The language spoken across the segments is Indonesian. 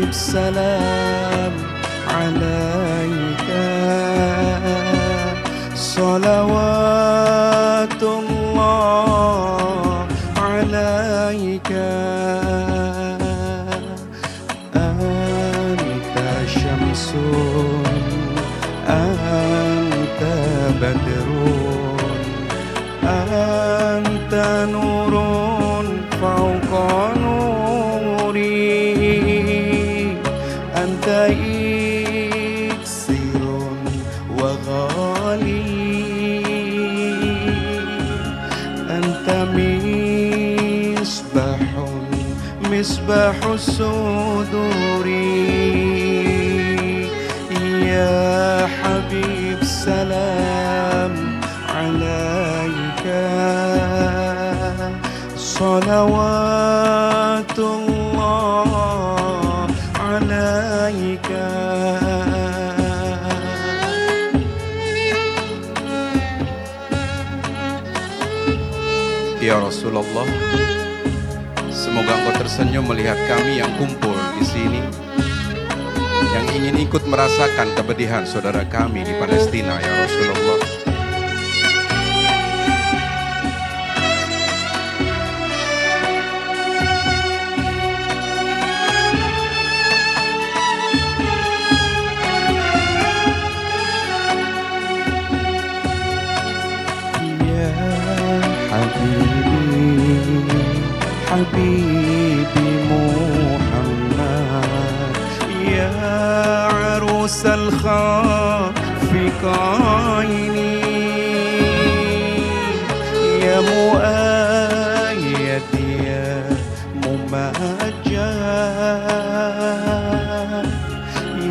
حبيب سلام عليك صلوات الله عليك أنت شمس أنت بدر أنت نور فوق نوري أنت إكسير وغالي أنت مصباح الصدور يا حبيب سلام عليك صلوات الله عليك. Ya Rasulullah, semoga Engkau tersenyum melihat kami yang kumpul di sini, yang ingin ikut merasakan kepedihan saudara kami di Palestina, ya Rasulullah. Ya Habibi Muhammad ya arus al-khafiqaini ya muayyad ya mumajjad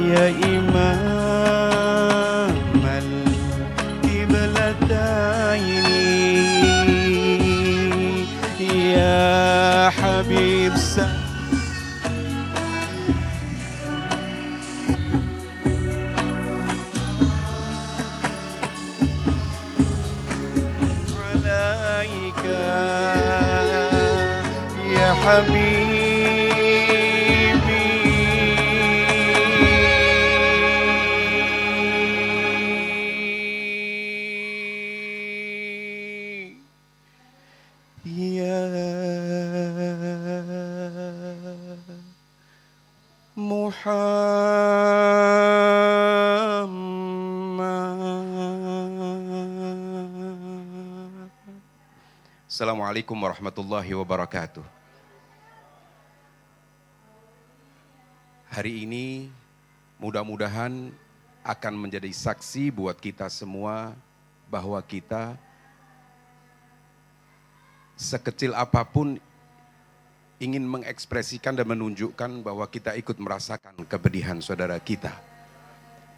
ya imam al-qiblataini ya Habib alaika ya Habibi ya Muhammad. Assalamualaikum warahmatullahi wabarakatuh. Hari ini mudah-mudahan akan menjadi saksi buat kita semua bahwa kita sekecil apapun ingin mengekspresikan dan menunjukkan bahwa kita ikut merasakan kepedihan saudara kita.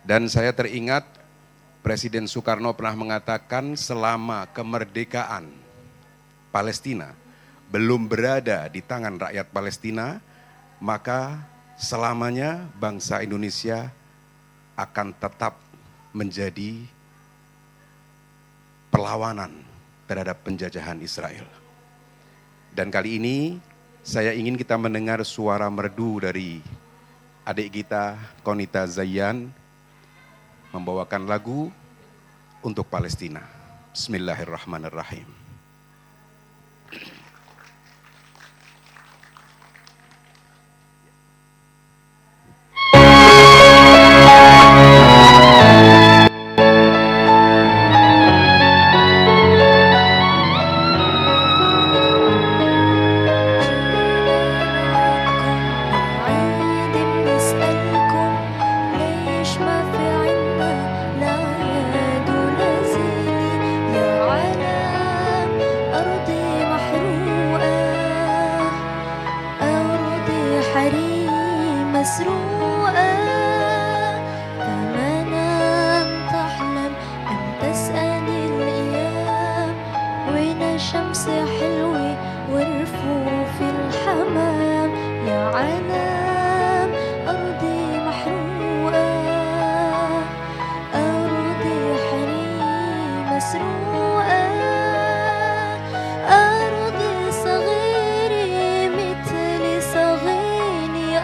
Dan saya teringat Presiden Soekarno pernah mengatakan selama kemerdekaan Palestina belum berada di tangan rakyat Palestina, maka selamanya bangsa Indonesia akan tetap menjadi perlawanan terhadap penjajahan Israel. Dan kali ini saya ingin kita mendengar suara merdu dari adik kita Konita Zayan membawakan lagu untuk Palestina. Bismillahirrahmanirrahim.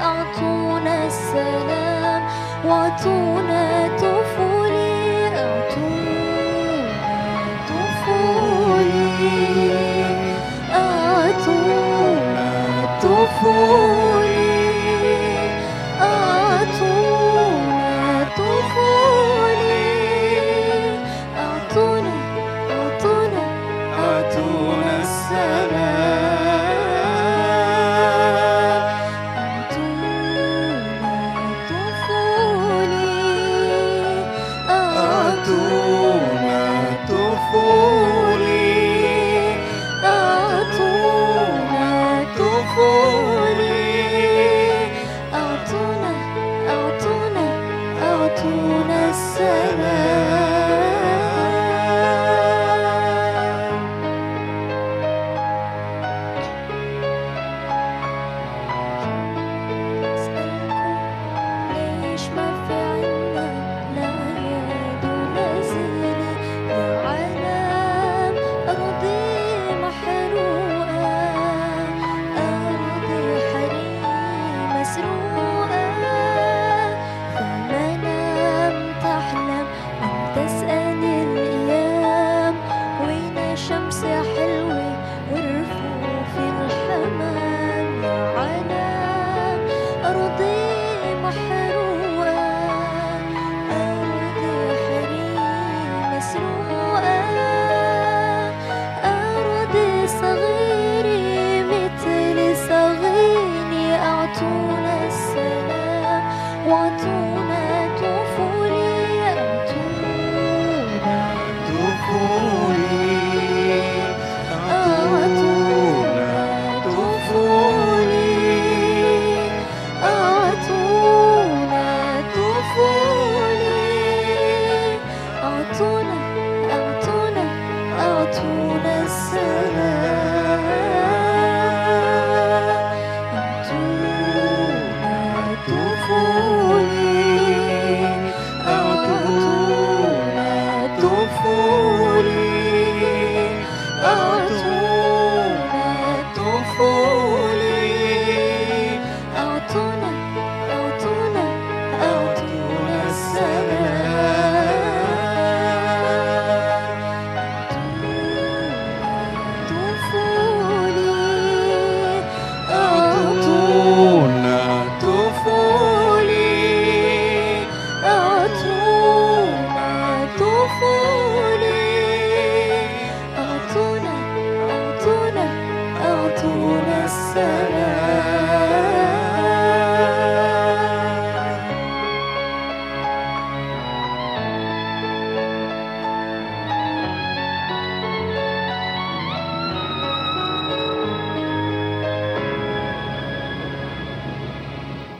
أعطونا السلام واعطونا طفولي اعطونا طفولي اعطونا طفولي اعطونا طفولي اعطونا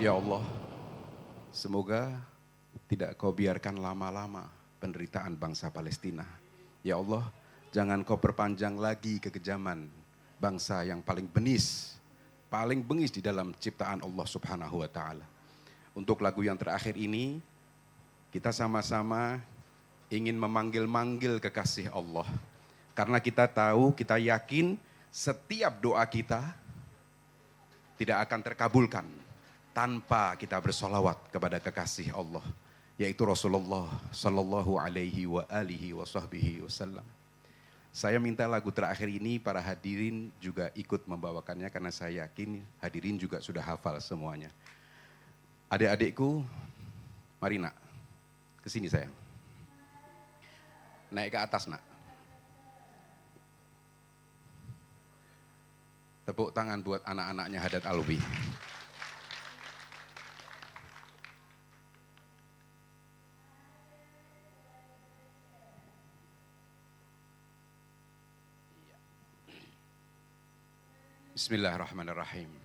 Ya Allah, semoga tidak Kau biarkan lama-lama penderitaan bangsa Palestina. Ya Allah, jangan Kau perpanjang lagi kekejaman bangsa yang paling bengis di dalam ciptaan Allah Subhanahu wa Ta'ala. Untuk lagu yang terakhir ini, kita sama-sama ingin memanggil-manggil kekasih Allah. Karena kita tahu, kita yakin setiap doa kita tidak akan terkabulkan tanpa kita bersolawat kepada kekasih Allah, yaitu Rasulullah Sallallahu Alaihi Wasallam. Saya minta lagu terakhir ini para hadirin juga ikut membawakannya karena saya yakin hadirin juga sudah hafal semuanya. Adik-adikku, mari nak, kesini sayang. Naik ke atas nak. Tepuk tangan buat anak-anaknya Hadat Alwi. Bismillahirrahmanirrahim.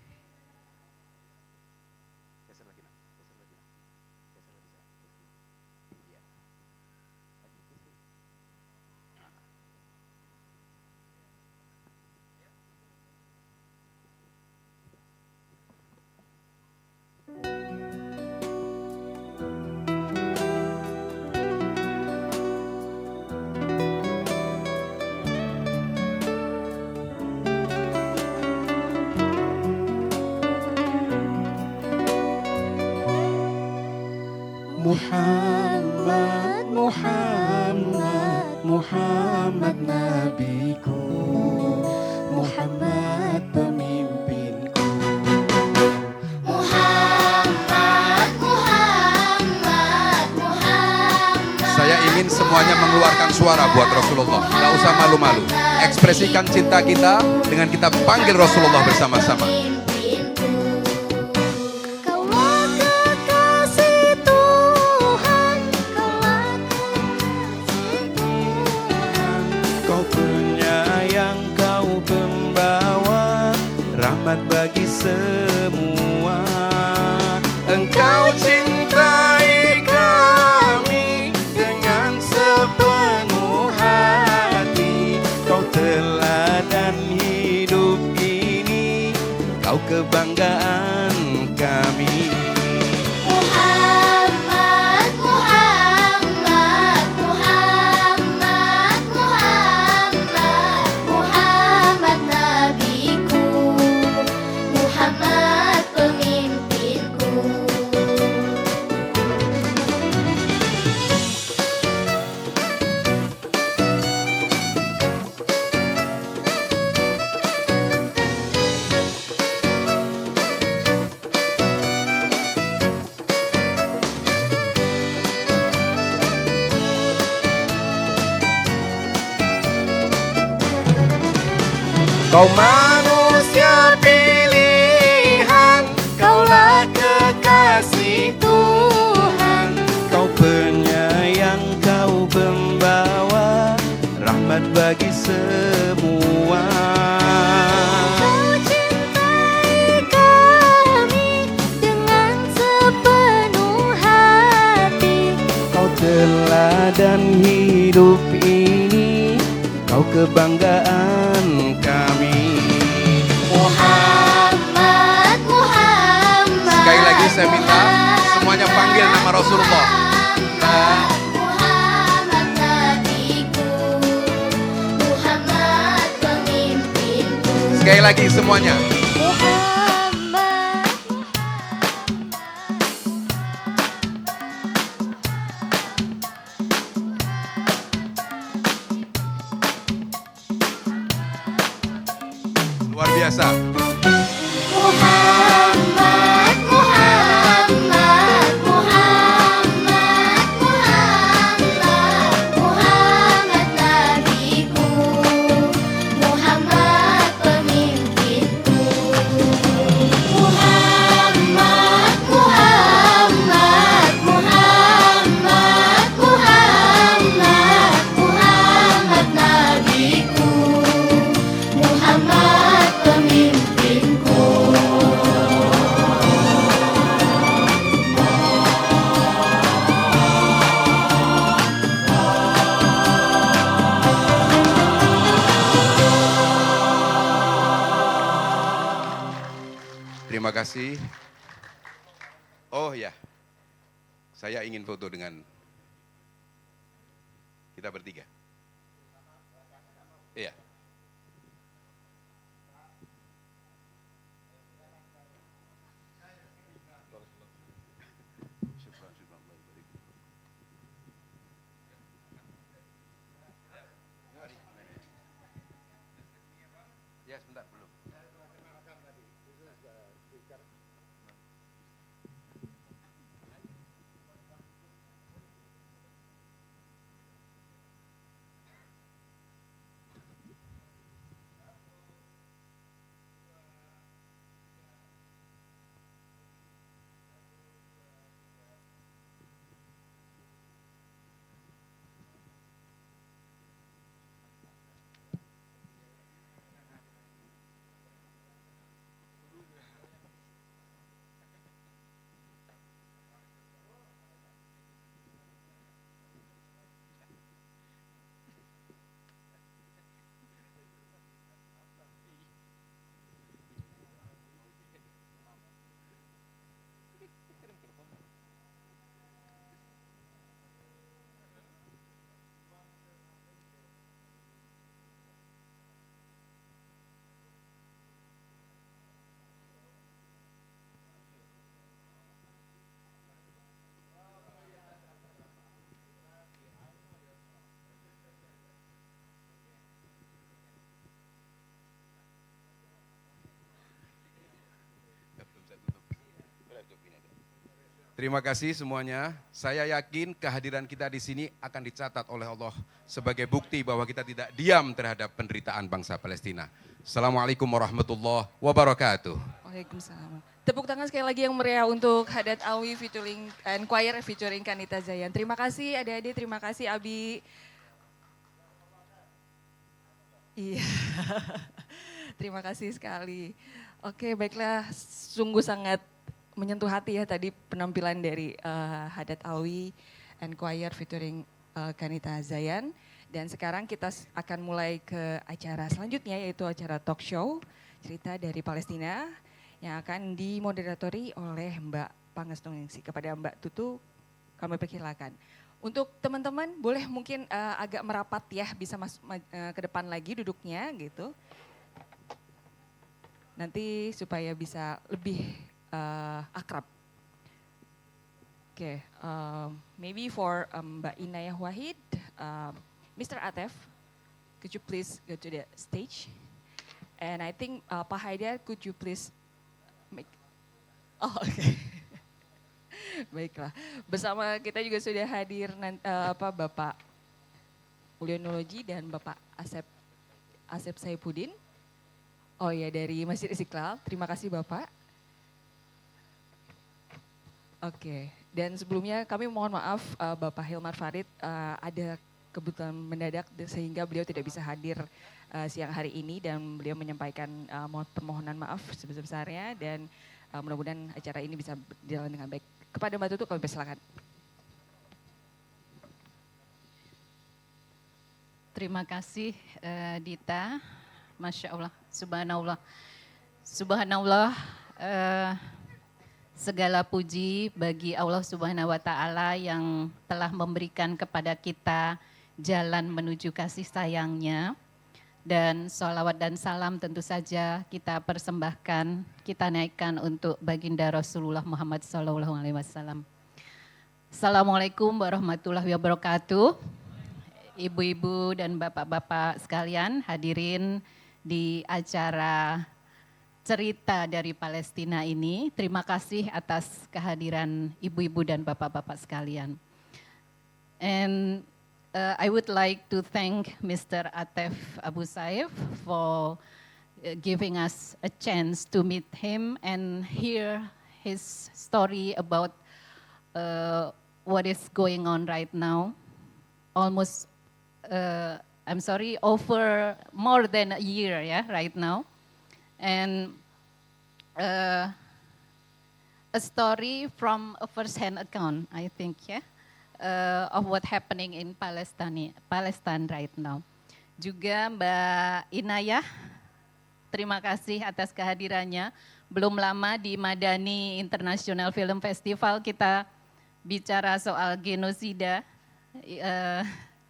Muhammad, Muhammad, Muhammad nabiku, Muhammad pemimpinku. Muhammad, Muhammad, Muhammad. Saya ingin semuanya mengeluarkan suara buat Rasulullah. Gak usah malu-malu. Ekspresikan cinta kita dengan kita panggil Rasulullah bersama-sama. Kaulah kekasih Tuhan, kaulah kekasih Tuhan. Kau penyayang, kau pembawa rahmat bagi semua. Engkau cintai kami dengan sepenuh hati. Kau teladan hidup ini, kau kebanggaan kami. Muhammad, Muhammad, Muhammad, Muhammad, Muhammad nabiku, Muhammad pemimpinku. Kau manusia pilihan, kaulah kekasih Tuhan. Kau penyayang, kau pembawa rahmat bagi semua. Kau cintai kami dengan sepenuh hati. Kau teladan hidup ini, kau kebanggaan kami. Muhammad, Muhammad. Sekali lagi saya minta semuanya panggil nama Rasulullah. Muhammad nabiku, Muhammad pemimpinku. Sekali lagi semuanya. Muhammad, Luar biasa. Muhammad, Muhammad, Muhammad, Muhammad, Muhammad nabiku, Muhammad pemimpinku. Muhammad, Muhammad, Muhammad, Muhammad, Muhammad nabiku, Muhammad pemimpinku. Terima kasih. Oh ya, saya ingin foto dengan kita bertiga. Iya. Ya, sebentar belum. Terima kasih semuanya. Saya yakin kehadiran kita di sini akan dicatat oleh Allah sebagai bukti bahwa kita tidak diam terhadap penderitaan bangsa Palestina. Assalamualaikum warahmatullahi wabarakatuh. Waalaikumsalam. Tepuk tangan sekali lagi yang meriah untuk Hadat Alwi featuring and choir featuring Kanita Zayan. Terima kasih adik-adik, terima kasih Abi. Iya. Terima kasih sekali. Oke, baiklah, sungguh sangat menyentuh hati ya tadi penampilan dari Hadat Alwi and choir featuring Kanita Zayan. Dan sekarang kita akan mulai ke acara selanjutnya yaitu acara talk show cerita dari Palestina yang akan dimoderatori oleh Mbak Pangestuningsih. Kepada Mbak Tutu kami persilakan. Untuk teman-teman boleh mungkin agak merapat ya, bisa masuk ke depan lagi duduknya gitu. Nanti supaya bisa lebih akrab. Oke, maybe for Mbak Inayah Wahid, Mr. Atef, could you please go to the stage? And I think Pak Haidar, could you please make, oh oke. Okay. Baiklah, bersama kita juga sudah hadir Bapak Ulionologi dan Bapak Asep Saipudin. Oh ya, dari Masjid Istiqlal. Terima kasih Bapak. Oke, dan sebelumnya kami mohon maaf Bapak Hilmar Farid ada kebutuhan mendadak sehingga beliau tidak bisa hadir siang hari ini dan beliau menyampaikan permohonan maaf sebesar-besarnya dan mudah-mudahan acara ini bisa berjalan dengan baik. Kepada Mbak Tutu kami persilakan. Terima kasih Dita, Masya Allah, Subhanallah. Subhanallah, segala puji bagi Allah Subhanahu wa Ta'ala yang telah memberikan kepada kita jalan menuju kasih sayangnya. Dan sholawat dan salam tentu saja kita persembahkan, kita naikkan untuk baginda Rasulullah Muhammad SAW. Assalamualaikum warahmatullahi wabarakatuh. Ibu-ibu dan bapak-bapak sekalian hadirin di acara cerita dari Palestina ini. Terima kasih atas kehadiran ibu-ibu dan bapak-bapak sekalian. And I would like to thank Mr. Atef Abu Saif for giving us a chance to meet him and hear his story about what is going on right now. Almost, over more than a year, yeah, right now. And a story from a first-hand account, I think, yeah. Of what happening in Palestine right now. Juga Mbak Inayah, terima kasih atas kehadirannya. Belum lama di Madani International Film Festival kita bicara soal genosida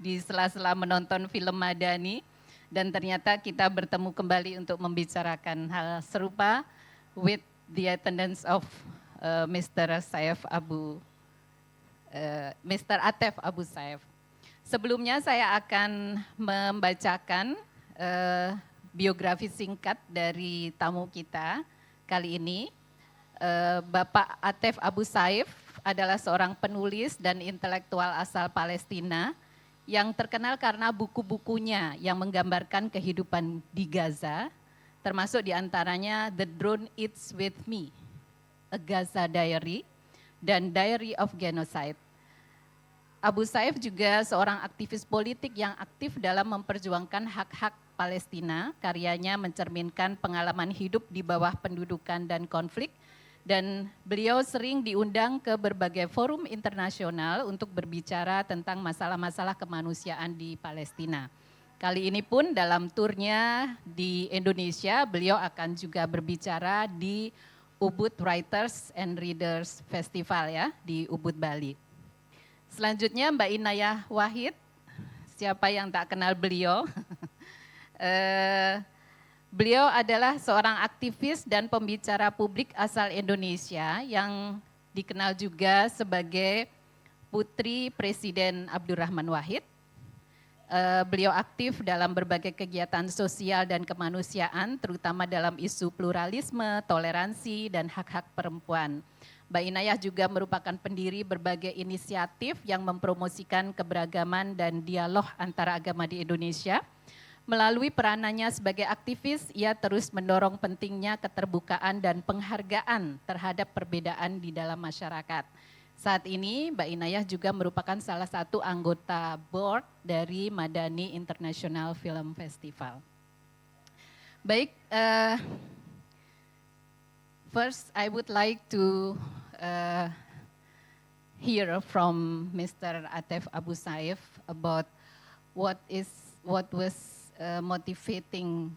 di sela-sela menonton film Madani dan ternyata kita bertemu kembali untuk membicarakan hal serupa with the attendance of Mr. Atef Abu Saif. Sebelumnya saya akan membacakan biografi singkat dari tamu kita kali ini. Bapak Atef Abu Saif adalah seorang penulis dan intelektual asal Palestina yang terkenal karena buku-bukunya yang menggambarkan kehidupan di Gaza, termasuk diantaranya The Drone Eats With Me, A Gaza Diary, dan Diary of Genocide. Abu Saif juga seorang aktivis politik yang aktif dalam memperjuangkan hak-hak Palestina. Karyanya mencerminkan pengalaman hidup di bawah pendudukan dan konflik, dan beliau sering diundang ke berbagai forum internasional untuk berbicara tentang masalah-masalah kemanusiaan di Palestina. Kali ini pun dalam turnya di Indonesia, beliau akan juga berbicara di Ubud Writers and Readers Festival ya, di Ubud, Bali. Selanjutnya Mbak Inayah Wahid, siapa yang tak kenal beliau? Beliau adalah seorang aktivis dan pembicara publik asal Indonesia yang dikenal juga sebagai putri Presiden Abdurrahman Wahid. Beliau aktif dalam berbagai kegiatan sosial dan kemanusiaan, terutama dalam isu pluralisme, toleransi, dan hak-hak perempuan. Mbak Inayah juga merupakan pendiri berbagai inisiatif yang mempromosikan keberagaman dan dialog antara agama di Indonesia. Melalui peranannya sebagai aktivis, ia terus mendorong pentingnya keterbukaan dan penghargaan terhadap perbedaan di dalam masyarakat. Saat ini Mbak Inayah juga merupakan salah satu anggota board dari Madani International Film Festival. Baik, first I would like to hear from Mr. Atef Abu Saif about what was motivating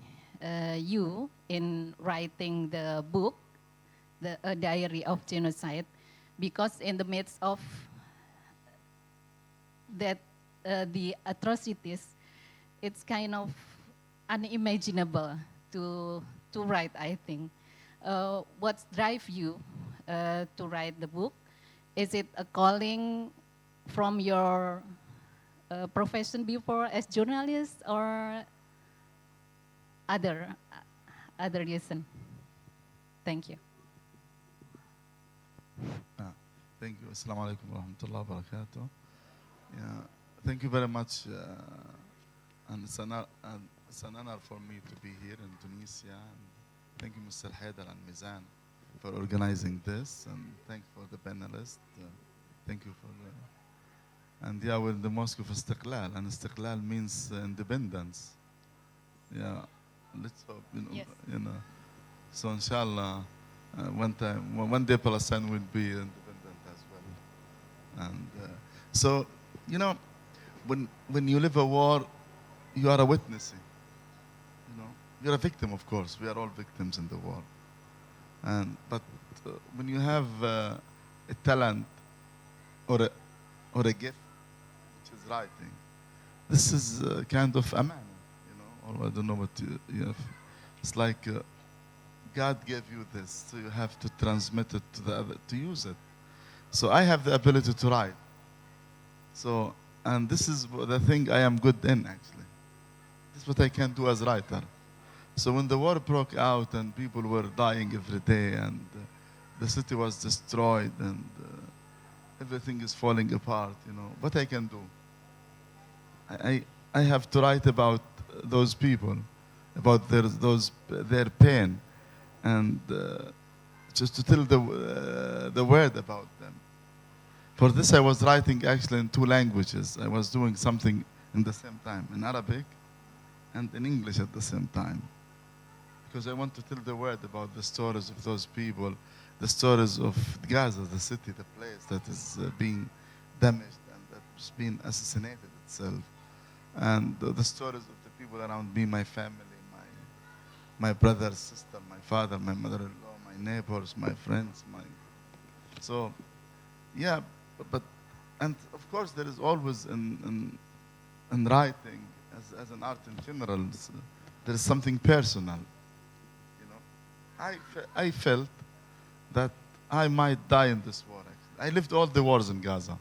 you in writing the book, the Diary of Genocide, because in the midst of that the atrocities, it's kind of unimaginable to write, I think. What drive you to write the book? Is it a calling from your profession before as journalist or other reason? Thank you. Thank you. Assalamu alaikum wa rahmatullahi wa barakatuh. Yeah, thank you very much. And it's an honor for me to be here in Tunisia. And thank you, Mr. Haider and Mizan, for organizing this. And thank you for the panelists. Thank you for and yeah, we're in the Mosque of Istiqlal, and Istiqlal means independence. Yeah, let's hope, Yes. you know. So inshallah, one day Palestine will be independent as well. And so, you know, when you live a war, you are a witnessing. You know, you're a victim, of course. We are all victims in the war. But when you have a talent or a gift, which is writing, this is kind of a manner, you know, or I don't know what you have. It's like God gave you this, so you have to transmit it to the other, to use it. So I have the ability to write. So, and this is the thing I am good in, actually. This is what I can do as writer. So when the war broke out and people were dying every day and the city was destroyed and everything is falling apart, you know, what I can do? I have to write about those people, about their pain, and just to tell the word about them. For this, I was writing actually in 2 languages. I was doing something in the same time, in Arabic and in English at the same time. Because I want to tell the word about the stories of those people, the stories of Gaza, the city, the place that is being damaged and that's being assassinated itself. And the stories of the people around me, my family, my brother, sister, my father, my mother-in-law, my neighbors, my friends, so, yeah, but and of course there is always in writing as an art in general, there is something personal. You know, I felt that I might die in this war. Actually, I lived all the wars in Gaza,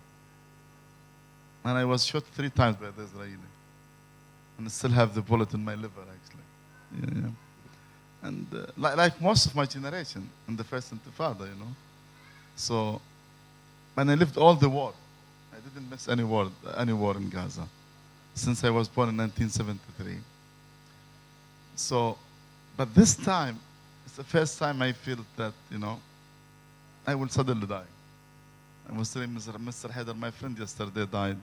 and I was shot 3 times by the Israeli, and I still have the bullet in my liver. Actually, yeah. And like most of my generation in the first Intifada, you know. So, and I lived all the war. I didn't miss any war in Gaza since I was born in 1973. So, but this time, it's the first time I feel that, you know, I will suddenly die. I was telling Mr. Haider, my friend yesterday died,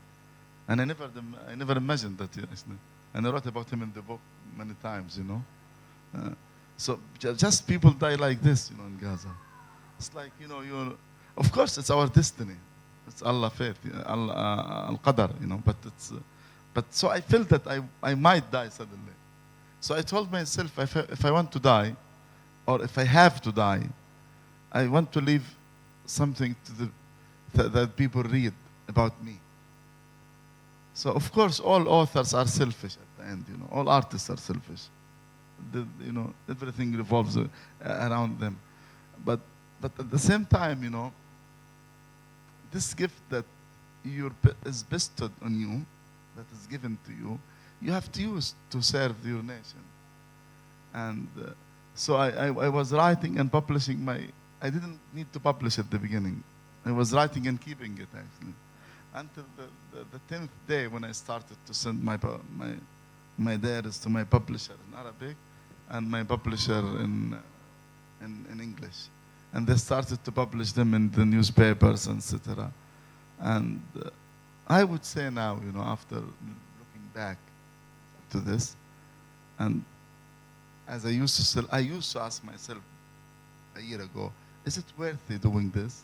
and I never imagined that, actually. And I wrote about him in the book many times, you know. So just people die like this, you know, in Gaza. It's like, you know, of course it's our destiny. It's Allah faith, Allah al-Qadar, you know, but so I felt that I might die suddenly. So I told myself, if I want to die, or if I have to die, I want to leave something to that people read about me. So of course all authors are selfish at the end, you know, all artists are selfish. You know, everything revolves around them. But at the same time, you know, this gift that is bestowed on you, that is given to you, you have to use to serve your nation. And so I was writing and publishing I didn't need to publish at the beginning. I was writing and keeping it actually. Until the 10th day when I started to send my diaries to my publisher in Arabic and my publisher in English. And they started to publish them in the newspapers, etc. And I would say now, you know, after looking back to this, and as I used to ask myself a year ago, is it worthy doing this?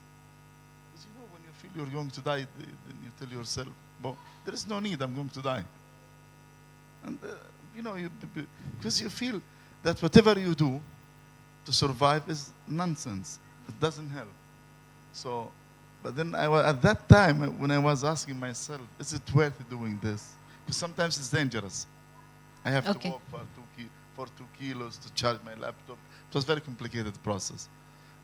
Because you know, when you feel you're going to die, then you tell yourself, well, there is no need, I'm going to die. And you know, because you feel that whatever you do to survive is nonsense. It doesn't help. So, but then at that time, when I was asking myself, is it worth doing this? Because sometimes it's dangerous. I have Okay. to walk for 2 kilos to charge my laptop. It was a very complicated process.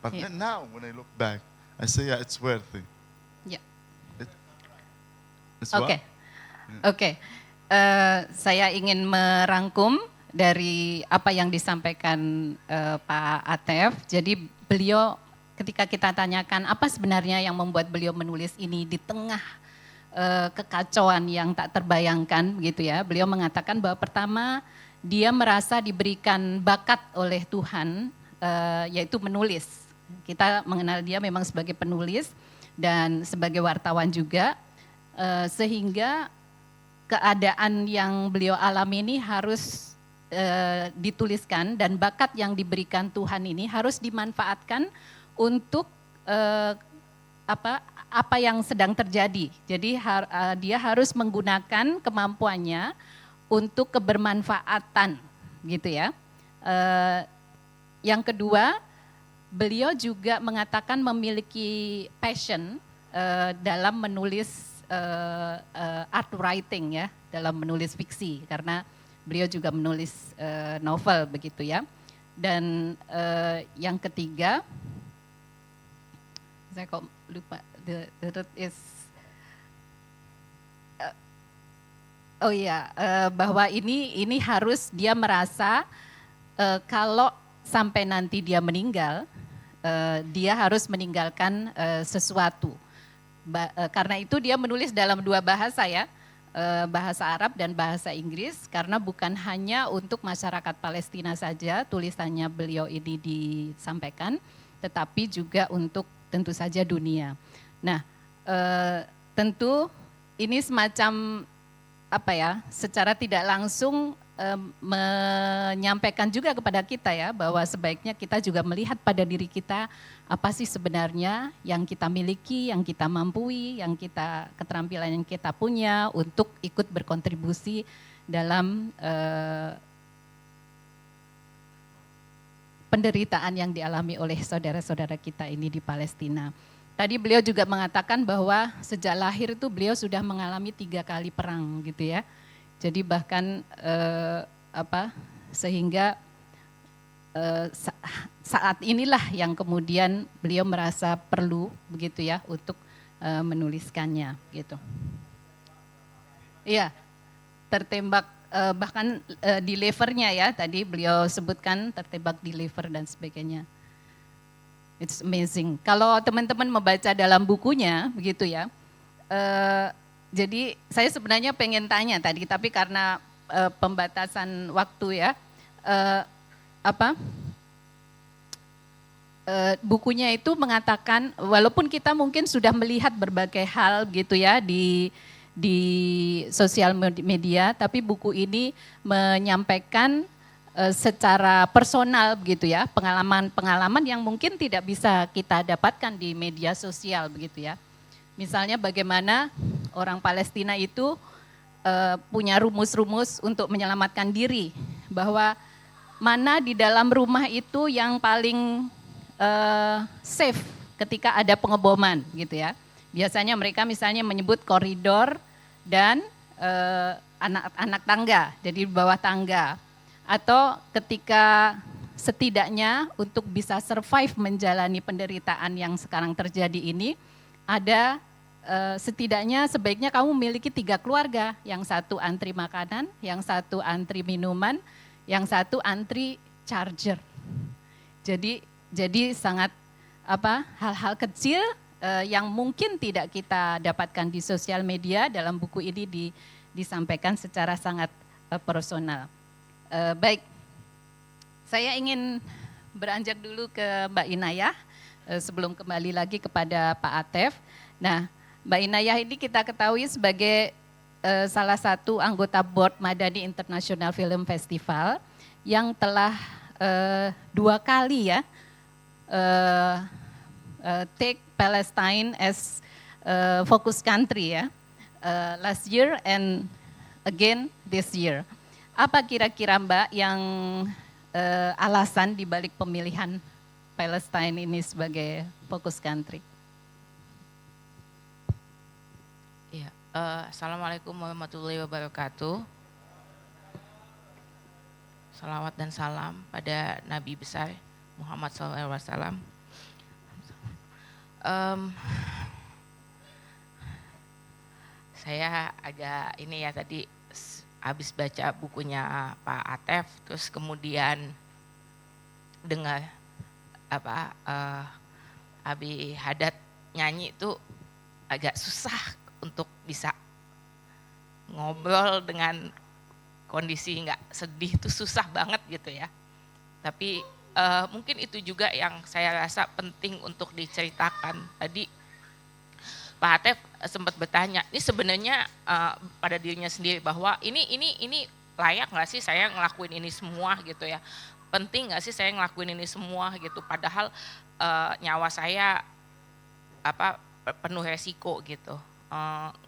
But Yeah. then now, when I look back, I say, yeah, it's worthy. Ya. It's Oke, what? oke. Saya ingin merangkum dari apa yang disampaikan Pak Atef. Jadi beliau ketika kita tanyakan apa sebenarnya yang membuat beliau menulis ini di tengah kekacauan yang tak terbayangkan gitu ya. Beliau mengatakan bahwa pertama dia merasa diberikan bakat oleh Tuhan yaitu menulis. Kita mengenal dia memang sebagai penulis dan sebagai wartawan juga. Sehingga keadaan yang beliau alami ini harus dituliskan dan bakat yang diberikan Tuhan ini harus dimanfaatkan untuk apa yang sedang terjadi. Jadi dia harus menggunakan kemampuannya untuk kebermanfaatan gitu ya. Yang kedua, beliau juga mengatakan memiliki passion dalam menulis art writing ya, dalam menulis fiksi karena beliau juga menulis novel begitu ya. Dan yang ketiga, saya kok lupa, the third is oh ya, bahwa ini harus dia merasa kalau sampai nanti dia meninggal, dia harus meninggalkan sesuatu. Karena itu dia menulis dalam 2 bahasa ya, bahasa Arab dan bahasa Inggris, karena bukan hanya untuk masyarakat Palestina saja tulisannya beliau ini disampaikan, tetapi juga untuk tentu saja dunia. Nah, tentu ini semacam apa ya, secara tidak langsung menyampaikan juga kepada kita ya, bahwa sebaiknya kita juga melihat pada diri kita apa sih sebenarnya yang kita miliki, yang kita mampui, yang kita keterampilan yang kita punya untuk ikut berkontribusi dalam penderitaan yang dialami oleh saudara-saudara kita ini di Palestina. Tadi beliau juga mengatakan bahwa sejak lahir itu beliau sudah mengalami 3 kali perang gitu ya. Jadi bahkan sehingga saat inilah yang kemudian beliau merasa perlu begitu ya untuk menuliskannya gitu. Iya, tertembak bahkan di levernya ya, tadi beliau sebutkan tertembak di lever dan sebagainya. It's amazing. Kalau teman-teman membaca dalam bukunya begitu ya, jadi saya sebenarnya pengen tanya tadi, tapi karena pembatasan waktu ya, bukunya itu mengatakan walaupun kita mungkin sudah melihat berbagai hal gitu ya di sosial media, tapi buku ini menyampaikan secara personal begitu ya, pengalaman yang mungkin tidak bisa kita dapatkan di media sosial begitu ya. Misalnya bagaimana orang Palestina itu punya rumus-rumus untuk menyelamatkan diri, bahwa mana di dalam rumah itu yang paling safe ketika ada pengeboman gitu ya. Biasanya mereka misalnya menyebut koridor dan anak tangga, jadi di bawah tangga. Atau ketika setidaknya untuk bisa survive menjalani penderitaan yang sekarang terjadi ini, ada setidaknya sebaiknya kamu memiliki 3 keluarga, yang satu antri makanan, yang satu antri minuman, yang satu antri charger. Jadi sangat hal-hal kecil yang mungkin tidak kita dapatkan di sosial media, dalam buku ini disampaikan secara sangat personal. Baik, saya ingin beranjak dulu ke Mbak Inayah sebelum kembali lagi kepada Pak Atef. Nah, Mbak Inayah ini kita ketahui sebagai salah satu anggota Board Madani International Film Festival yang telah 2 kali ya take Palestine as focus country ya, last year and again this year. Apa kira-kira Mbak yang alasan dibalik pemilihan Palestine ini sebagai focus country? Ya, Assalamualaikum warahmatullahi wabarakatuh. Salawat dan salam pada Nabi besar Muhammad SAW. Saya agak ini ya, tadi habis baca bukunya Pak Atef, terus kemudian dengar Abi Haddad nyanyi itu agak susah untuk bisa ngobrol dengan kondisi nggak sedih, itu susah banget gitu ya. Tapi mungkin itu juga yang saya rasa penting untuk diceritakan. Tadi Pak Atef sempat bertanya, ini sebenarnya pada dirinya sendiri bahwa ini layak nggak sih saya ngelakuin ini semua gitu ya, penting nggak sih saya ngelakuin ini semua gitu, padahal nyawa saya penuh resiko gitu,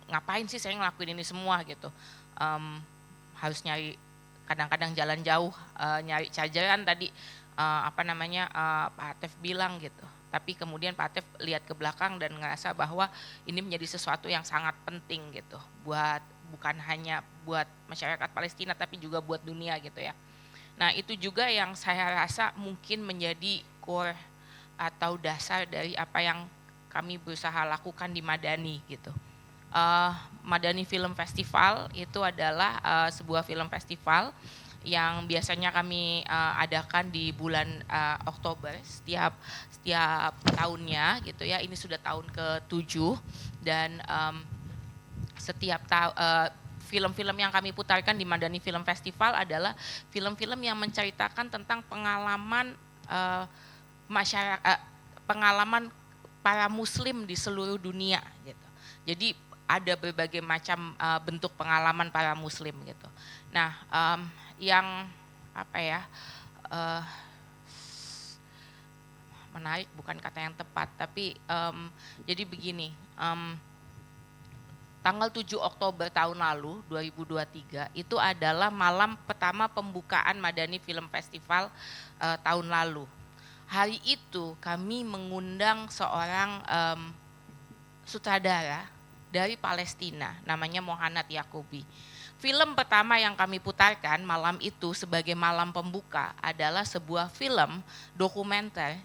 ngapain sih saya ngelakuin ini semua gitu, harus nyari kadang-kadang jalan jauh, nyari chargeran tadi Pak Atef bilang gitu. Tapi kemudian Pak Atef lihat ke belakang dan ngerasa bahwa ini menjadi sesuatu yang sangat penting gitu, bukan hanya buat masyarakat Palestina tapi juga buat dunia gitu ya. Nah, itu juga yang saya rasa mungkin menjadi core atau dasar dari apa yang kami berusaha lakukan di Madani gitu. Madani Film Festival itu adalah sebuah film festival yang biasanya kami adakan di bulan Oktober setiap tahunnya gitu ya. Ini sudah tahun ke-7 dan setiap film-film yang kami putarkan di Madani Film Festival adalah film-film yang menceritakan tentang pengalaman masyarakat, pengalaman para Muslim di seluruh dunia gitu. Jadi ada berbagai macam bentuk pengalaman para Muslim gitu. Nah, yang menarik bukan kata yang tepat, tapi jadi begini, tanggal 7 Oktober tahun lalu 2023 itu adalah malam pertama pembukaan Madani Film Festival tahun lalu. Hari itu kami mengundang seorang sutradara dari Palestina, namanya Mohanad Yaqubi. Film pertama yang kami putarkan malam itu sebagai malam pembuka adalah sebuah film dokumenter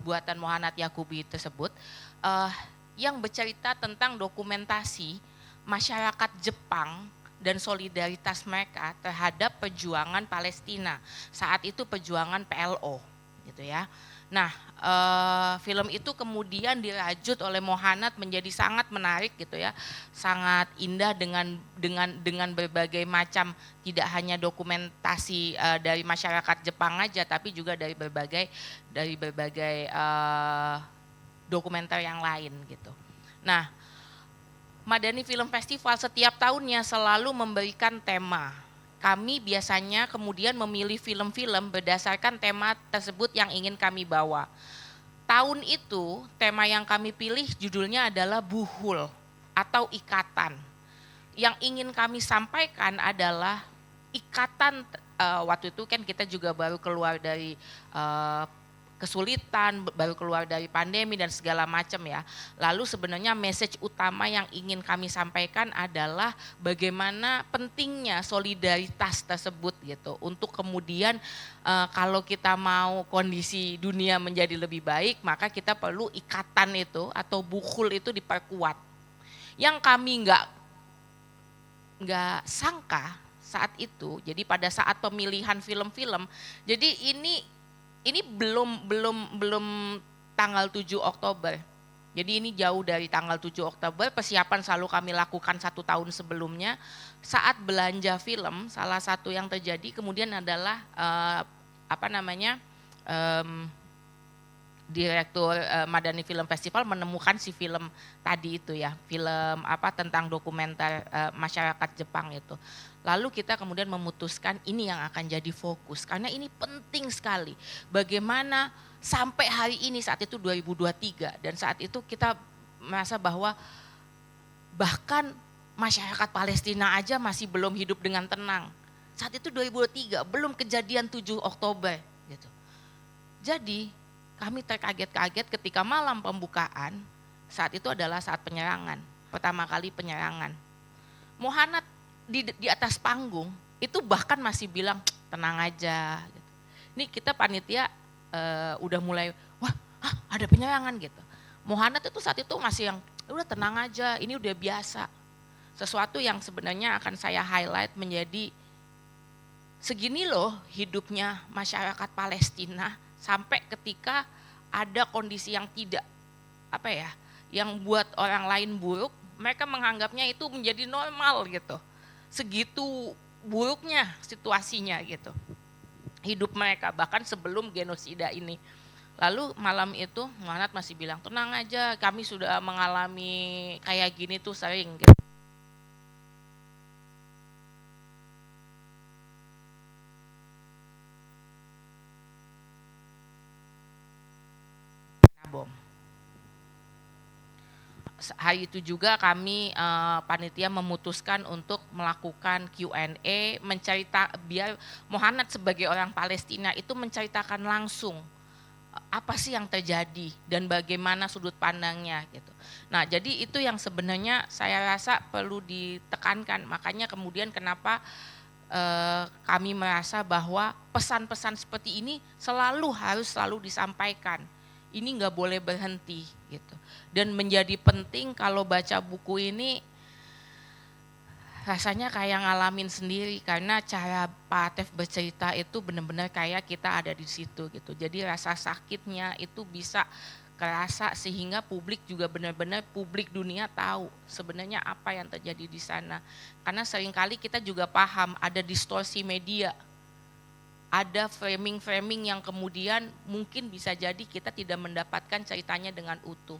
buatan Mohanad Yaqubi tersebut, yang bercerita tentang dokumentasi masyarakat Jepang dan solidaritas mereka terhadap perjuangan Palestina. Saat itu perjuangan PLO gitu ya. Nah, film itu kemudian dirajut oleh Mohanad menjadi sangat menarik gitu ya, sangat indah dengan berbagai macam, tidak hanya dokumentasi dari masyarakat Jepang aja, tapi juga dari berbagai dokumenter yang lain gitu. Nah, Madani Film Festival setiap tahunnya selalu memberikan tema. Kami biasanya kemudian memilih film-film berdasarkan tema tersebut yang ingin kami bawa. Tahun itu tema yang kami pilih judulnya adalah Buhul atau ikatan. Yang ingin kami sampaikan adalah ikatan, waktu itu kan kita juga baru keluar dari kesulitan, baru keluar dari pandemi dan segala macam ya. Lalu sebenarnya message utama yang ingin kami sampaikan adalah bagaimana pentingnya solidaritas tersebut gitu. Untuk kemudian kalau kita mau kondisi dunia menjadi lebih baik, maka kita perlu ikatan itu atau bukhul itu diperkuat. Yang kami nggak sangka saat itu, jadi pada saat pemilihan film-film, jadi ini belum tanggal 7 Oktober. Jadi ini jauh dari tanggal 7 Oktober, persiapan selalu kami lakukan 1 tahun sebelumnya. Saat belanja film, salah satu yang terjadi kemudian adalah Direktur Madani Film Festival menemukan si film tadi itu ya, film tentang dokumenter masyarakat Jepang itu. Lalu kita kemudian memutuskan ini yang akan jadi fokus, karena ini penting sekali. Bagaimana sampai hari ini, saat itu 2023, dan saat itu kita merasa bahwa bahkan masyarakat Palestina aja masih belum hidup dengan tenang. Saat itu 2023, belum kejadian 7 Oktober gitu. Jadi kami terkaget-kaget ketika malam pembukaan, saat itu adalah saat penyerangan, pertama kali penyerangan. Muhannad di atas panggung itu bahkan masih bilang tenang aja. Gitu. Ini kita panitia udah mulai, wah ada penyerangan gitu. Muhannad itu saat itu masih yang udah tenang aja, ini udah biasa. Sesuatu yang sebenarnya akan saya highlight menjadi segini loh hidupnya masyarakat Palestina, sampai ketika ada kondisi yang tidak yang buat orang lain buruk, mereka menganggapnya itu menjadi normal gitu. Segitu buruknya situasinya gitu. Hidup mereka bahkan sebelum genosida ini. Lalu malam itu Muhannad masih bilang tenang aja, kami sudah mengalami kayak gini tuh sering gitu. Bom. Hari itu juga kami panitia memutuskan untuk melakukan Q&A, biar Muhannad sebagai orang Palestina itu menceritakan langsung apa sih yang terjadi dan bagaimana sudut pandangnya gitu. Nah, jadi itu yang sebenarnya saya rasa perlu ditekankan. Makanya kemudian kenapa kami merasa bahwa pesan-pesan seperti ini harus selalu disampaikan. Ini nggak boleh berhenti gitu. Dan menjadi penting kalau baca buku ini rasanya kayak ngalamin sendiri, karena cara Pak Atef bercerita itu benar-benar kayak kita ada di situ gitu. Jadi rasa sakitnya itu bisa kerasa sehingga publik juga benar-benar publik dunia tahu sebenarnya apa yang terjadi di sana. Karena seringkali kita juga paham ada distorsi media. Ada framing-framing yang kemudian mungkin bisa jadi kita tidak mendapatkan ceritanya dengan utuh.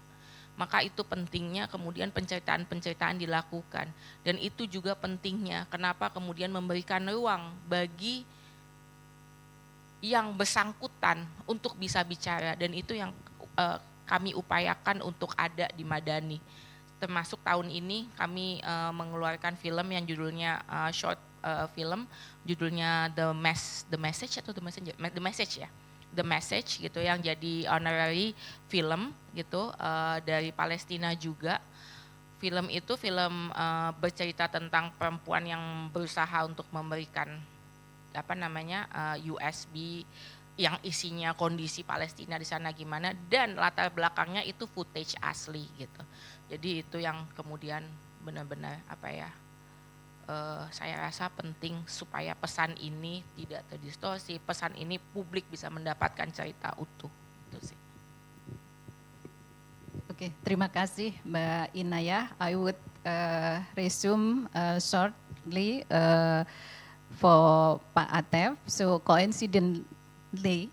Maka itu pentingnya kemudian penceritaan-penceritaan dilakukan. Dan itu juga pentingnya kenapa kemudian memberikan ruang bagi yang bersangkutan untuk bisa bicara. Dan itu yang kami upayakan untuk ada di Madani. Termasuk tahun ini kami mengeluarkan film yang judulnya short film, judulnya The Message ya, The Message gitu, yang jadi honorary film gitu dari Palestina juga. Film itu bercerita tentang perempuan yang berusaha untuk memberikan USB yang isinya kondisi Palestina di sana gimana, dan latar belakangnya itu footage asli gitu. Jadi itu yang kemudian benar-benar saya rasa penting supaya pesan ini tidak terdistorsi, pesan ini publik bisa mendapatkan cerita utuh. Itu sih. Oke, terima kasih Mbak Inayah. I would resume shortly for Pak Atef. So coincidentally,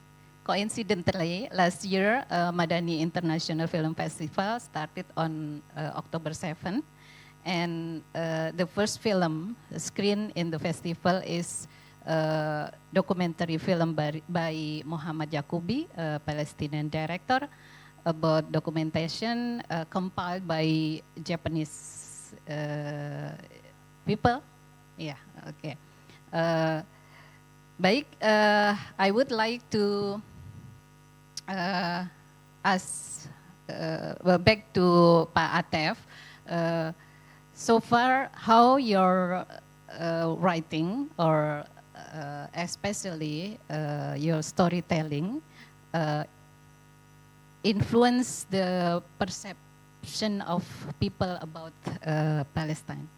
last year Madani International Film Festival started on October 7. And the first film screened in the festival is a documentary film by Muhammad Yaqubi, a Palestinian director, about documentation compiled by Japanese people. Yeah, okay. Baik, I would like to ask back to Pak Atef. So far, how your writing or especially your storytelling influence the perception of people about Palestine?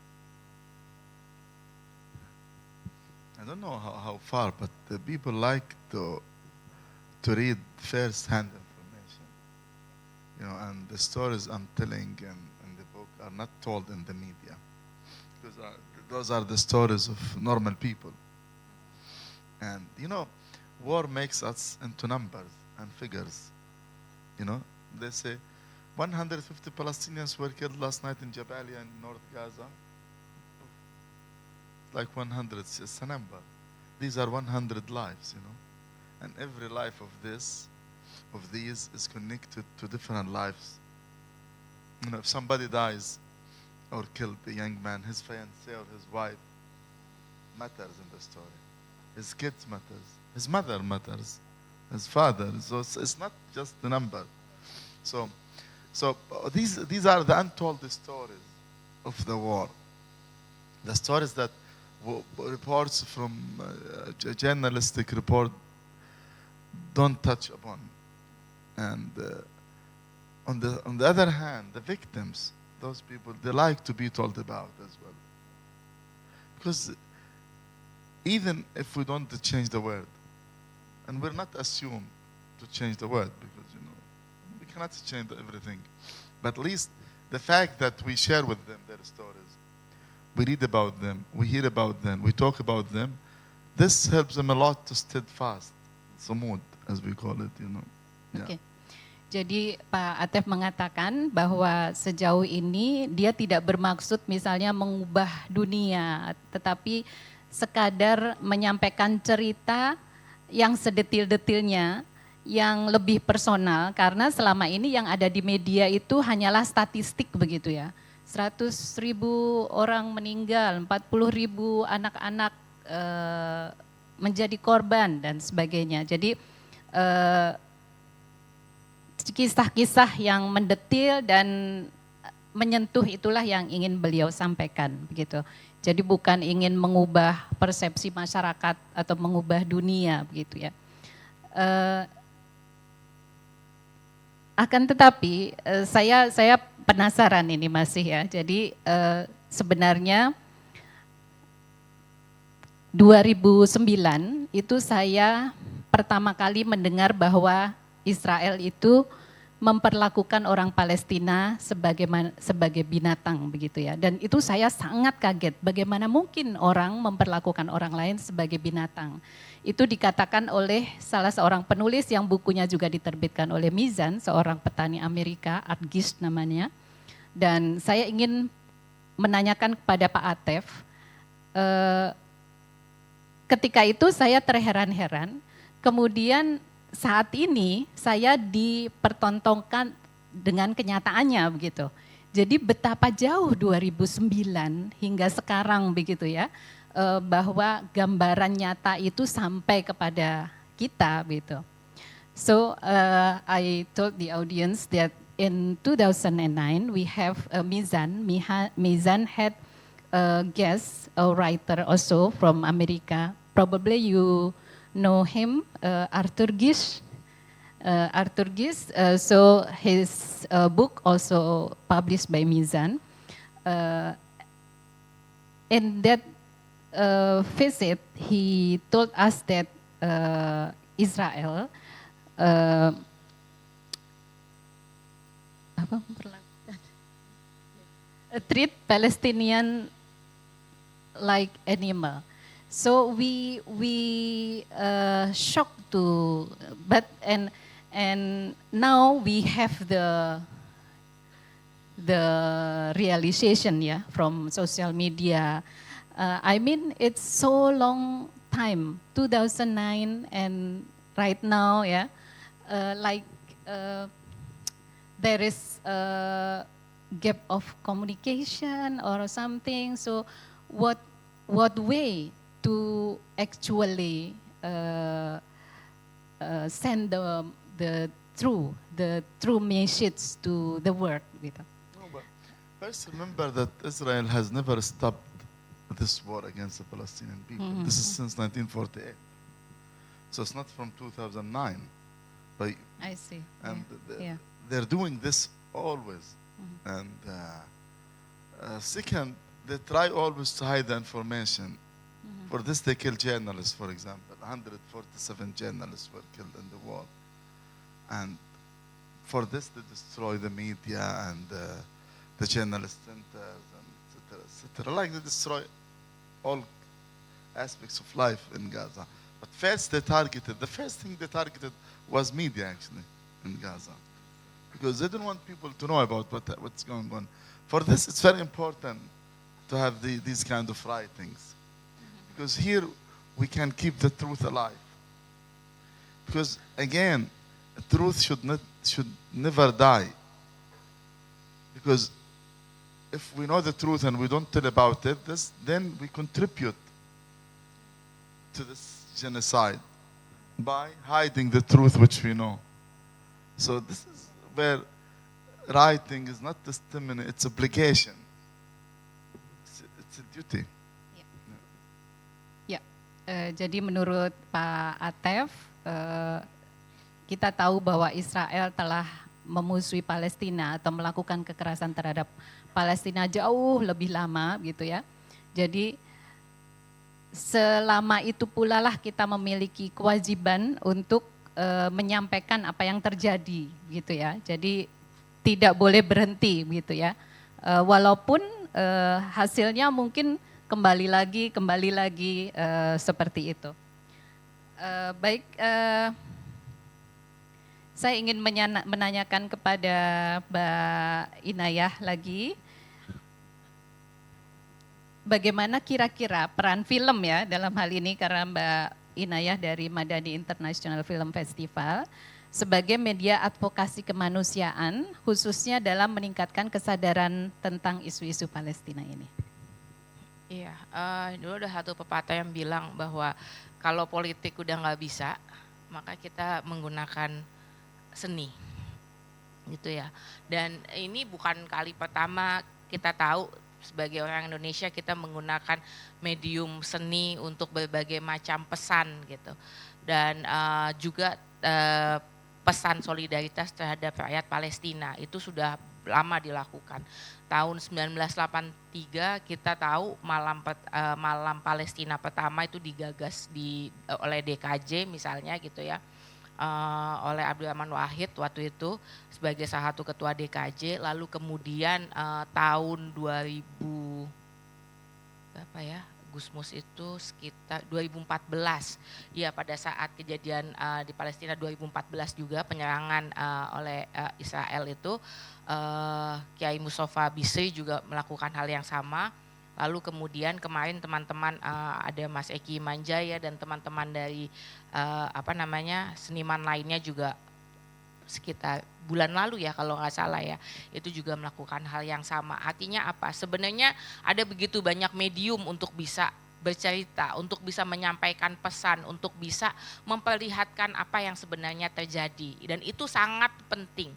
I don't know how far, but the people like to read first-hand information. You know, and the stories I'm telling in the book are not told in the media. Because those are the stories of normal people. And, you know, war makes us into numbers and figures. You know, they say 150 Palestinians were killed last night in Jabalia in North Gaza. Like 100, it's a number. These are 100 lives, you know. And every life of these is connected to different lives. You know, if somebody dies or killed a young man, his fiancée or his wife matters in the story. His kids matters. His mother matters. His father. So it's not just the number. So these are the untold stories of the war. The stories that reports from journalistic report don't touch upon. And on the other hand, the victims, those people, they like to be told about as well. Because even if we don't change the word, and we're not assumed to change the word, because you know we cannot change everything, but at least the fact that we share with them their stories, we read about them, we hear about them, we talk about them, this helps them a lot to steadfast, sumud, as we call it, you know. Yeah. Oke. Jadi Pak Atef mengatakan bahwa sejauh ini dia tidak bermaksud misalnya mengubah dunia, tetapi sekadar menyampaikan cerita yang sedetil-detilnya, yang lebih personal, karena selama ini yang ada di media itu hanyalah statistik begitu ya. 100.000 orang meninggal, 40.000 anak-anak menjadi korban dan sebagainya. Jadi kisah-kisah yang mendetil dan menyentuh itulah yang ingin beliau sampaikan begitu. Jadi bukan ingin mengubah persepsi masyarakat atau mengubah dunia begitu ya. Akan tetapi saya penasaran ini masih ya. Jadi sebenarnya 2009 itu saya pertama kali mendengar bahwa Israel itu memperlakukan orang Palestina sebagai binatang begitu ya. Dan itu saya sangat kaget, bagaimana mungkin orang memperlakukan orang lain sebagai binatang. Itu dikatakan oleh salah seorang penulis yang bukunya juga diterbitkan oleh Mizan, seorang petani Amerika, Art Gish namanya. Dan saya ingin menanyakan kepada Pak Atef, ketika itu saya terheran-heran, kemudian saat ini saya dipertontonkan dengan kenyataannya begitu. Jadi betapa jauh 2009 hingga sekarang begitu ya, bahwa gambaran nyata itu sampai kepada kita gitu. So I told the audience that in 2009 we have Mizan. Mizan had a guest, a writer also from America. Probably you know him, Arthur Gish. So his book also published by Mizan. In that visit, he told us that Israel treat Palestinian like animal. So we shocked to, but and now we have the realization from social media. I mean it's so long time, 2009 and right now there is a gap of communication or something. So what way to actually send the true message to the world. Gitu. No, but first remember that Israel has never stopped this war against the Palestinian people. Mm-hmm. This is since 1948. So it's not from 2009. But, I see. and Yeah. they're doing this always. And second, they try always to hide the information. For this, they kill journalists, for example. 147 journalists were killed in the war. And for this to destroy the media and the journalist centers and etc. Like they destroy all aspects of life in Gaza. But first the first thing they targeted was media actually in Gaza. Because they don't want people to know about what's going on. For this, it's very important to have these kind of writings. Because here we can keep the truth alive. Because again, truth should never die. Because if we know the truth and we don't tell about it, then we contribute to this genocide by hiding the truth which we know. So this is where writing is not testimony, it's obligation. It's a duty. Ya, jadi menurut Pak Atef, kita tahu bahwa Israel telah memusuhi Palestina atau melakukan kekerasan terhadap Palestina jauh lebih lama gitu ya. Jadi selama itu pula lah kita memiliki kewajiban untuk menyampaikan apa yang terjadi gitu ya. Jadi tidak boleh berhenti gitu ya. Walaupun hasilnya mungkin kembali lagi seperti itu. Baik, saya ingin menanyakan kepada Mbak Inayah lagi, bagaimana kira-kira peran film ya dalam hal ini, karena Mbak Inayah dari Madani International Film Festival sebagai media advokasi kemanusiaan khususnya dalam meningkatkan kesadaran tentang isu-isu Palestina ini. Iya, dulu ada satu pepatah yang bilang bahwa kalau politik udah nggak bisa, maka kita menggunakan seni, gitu ya. Dan ini bukan kali pertama kita tahu sebagai orang Indonesia kita menggunakan medium seni untuk berbagai macam pesan gitu. Dan juga pesan solidaritas terhadap rakyat Palestina itu sudah lama dilakukan. Tahun 1983 kita tahu malam Palestina pertama itu digagas oleh DKJ misalnya gitu ya. Oleh Abdurrahman Wahid waktu itu sebagai salah satu ketua DKJ, lalu kemudian tahun 2000 berapa ya, Gusmus itu sekitar 2014, ya pada saat kejadian di Palestina 2014 juga penyerangan oleh Israel itu, Kiai Mustafa Bisri juga melakukan hal yang sama. Lalu kemudian kemarin teman-teman ada Mas Eki Manjaya dan teman-teman dari seniman lainnya juga sekitar bulan lalu ya kalau nggak salah ya, itu juga melakukan hal yang sama. Artinya apa? Sebenarnya ada begitu banyak medium untuk bisa bercerita, untuk bisa menyampaikan pesan, untuk bisa memperlihatkan apa yang sebenarnya terjadi, dan itu sangat penting.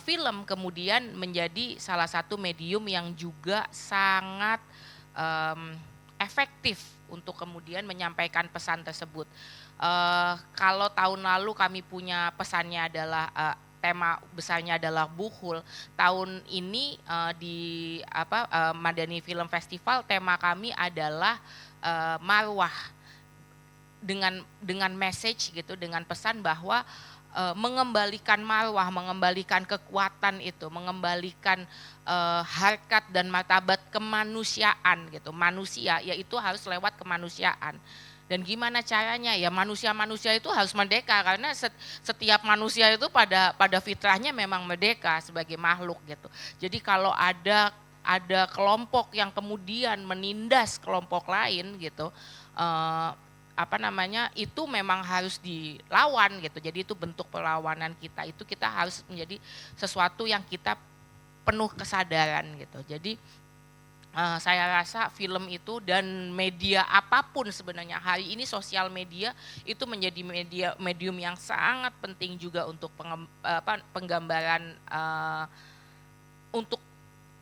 Film kemudian menjadi salah satu medium yang juga sangat efektif untuk kemudian menyampaikan pesan tersebut. Kalau tahun lalu kami punya pesannya adalah tema besarnya adalah Buhul, tahun ini di Madani Film Festival tema kami adalah Marwah, dengan message gitu, dengan pesan bahwa mengembalikan marwah, mengembalikan kekuatan itu, mengembalikan harkat dan martabat kemanusiaan gitu. Manusia yaitu harus lewat kemanusiaan. Dan gimana caranya? Ya manusia-manusia itu harus merdeka, karena setiap manusia itu pada fitrahnya memang merdeka sebagai makhluk gitu. Jadi kalau ada kelompok yang kemudian menindas kelompok lain gitu, itu memang harus dilawan gitu. Jadi itu bentuk perlawanan kita, itu kita harus menjadi sesuatu yang kita penuh kesadaran gitu. Jadi saya rasa film itu dan media apapun sebenarnya hari ini, sosial media itu menjadi medium yang sangat penting juga untuk penggambaran, untuk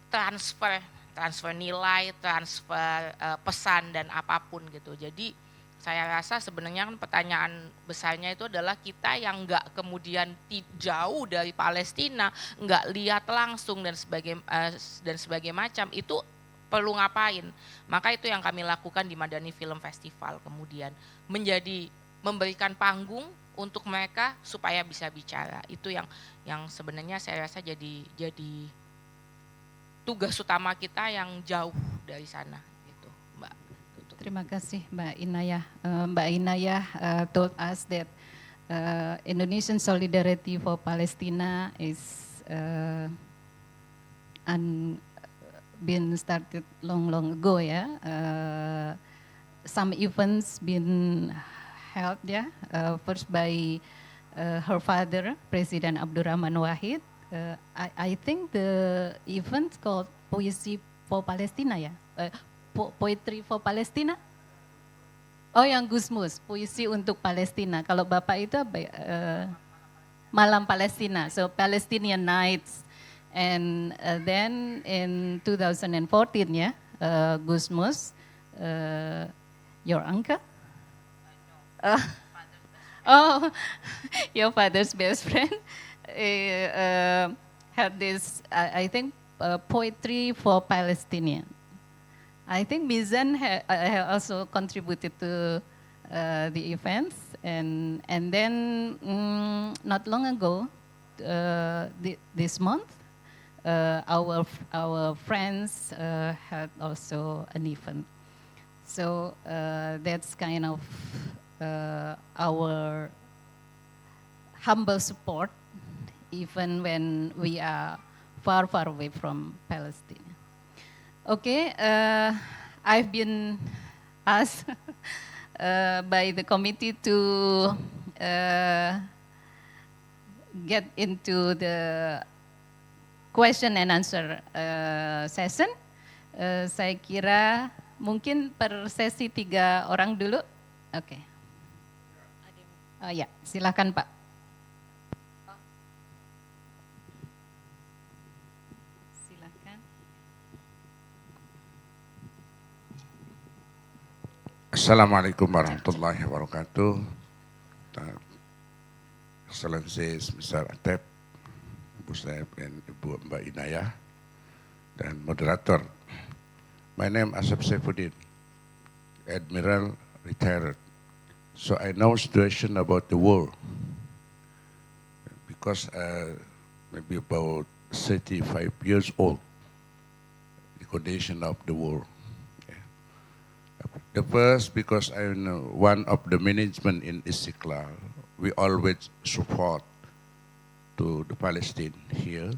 transfer nilai, transfer pesan dan apapun gitu. Jadi saya rasa sebenarnya kan pertanyaan besarnya itu adalah kita yang nggak kemudian jauh dari Palestina, nggak lihat langsung dan sebagai macam, itu perlu ngapain. Maka itu yang kami lakukan di Madani Film Festival, kemudian memberikan panggung untuk mereka supaya bisa bicara. Itu yang sebenarnya saya rasa jadi tugas utama kita yang jauh dari sana gitu, Mbak. Tutup. Terima kasih Mbak Inayah. Mbak Inayah told us that Indonesian solidarity for Palestina is been started long ago ya. Some events been held ya. First by her father, President Abdurrahman Wahid. I think the event called Poetry for Palestina ya. Poetry for Palestina. Oh, yang Gusmus, puisi untuk Palestina. Kalau Bapak itu apa ya? Malam Palestina, so Palestinian Nights. And then in 2014 ya, Gusmus, your uncle? Oh, your father's best friend had this, I think, poetry for Palestinian. I think Mizan also contributed to the events, and then not long ago, this month, our friends had also an event. So that's kind of our humble support, even when we are far away from Palestine. Okay, I've been asked by the committee to get into the question and answer session. Saya kira mungkin per sesi 3 orang dulu. Oke. Ya, silakan Pak. Silakan. Assalamualaikum warahmatullahi wabarakatuh. Excellencies Mr. Atep, Ibu Saib dan Ibu Mbak Inayah, dan moderator. My name Asep Saifuddin, Admiral retired. So I know situation about the war because maybe about 35 years old, the condition of the war. The first, because I'm one of the management in Istiqlal, we always support to the Palestine here.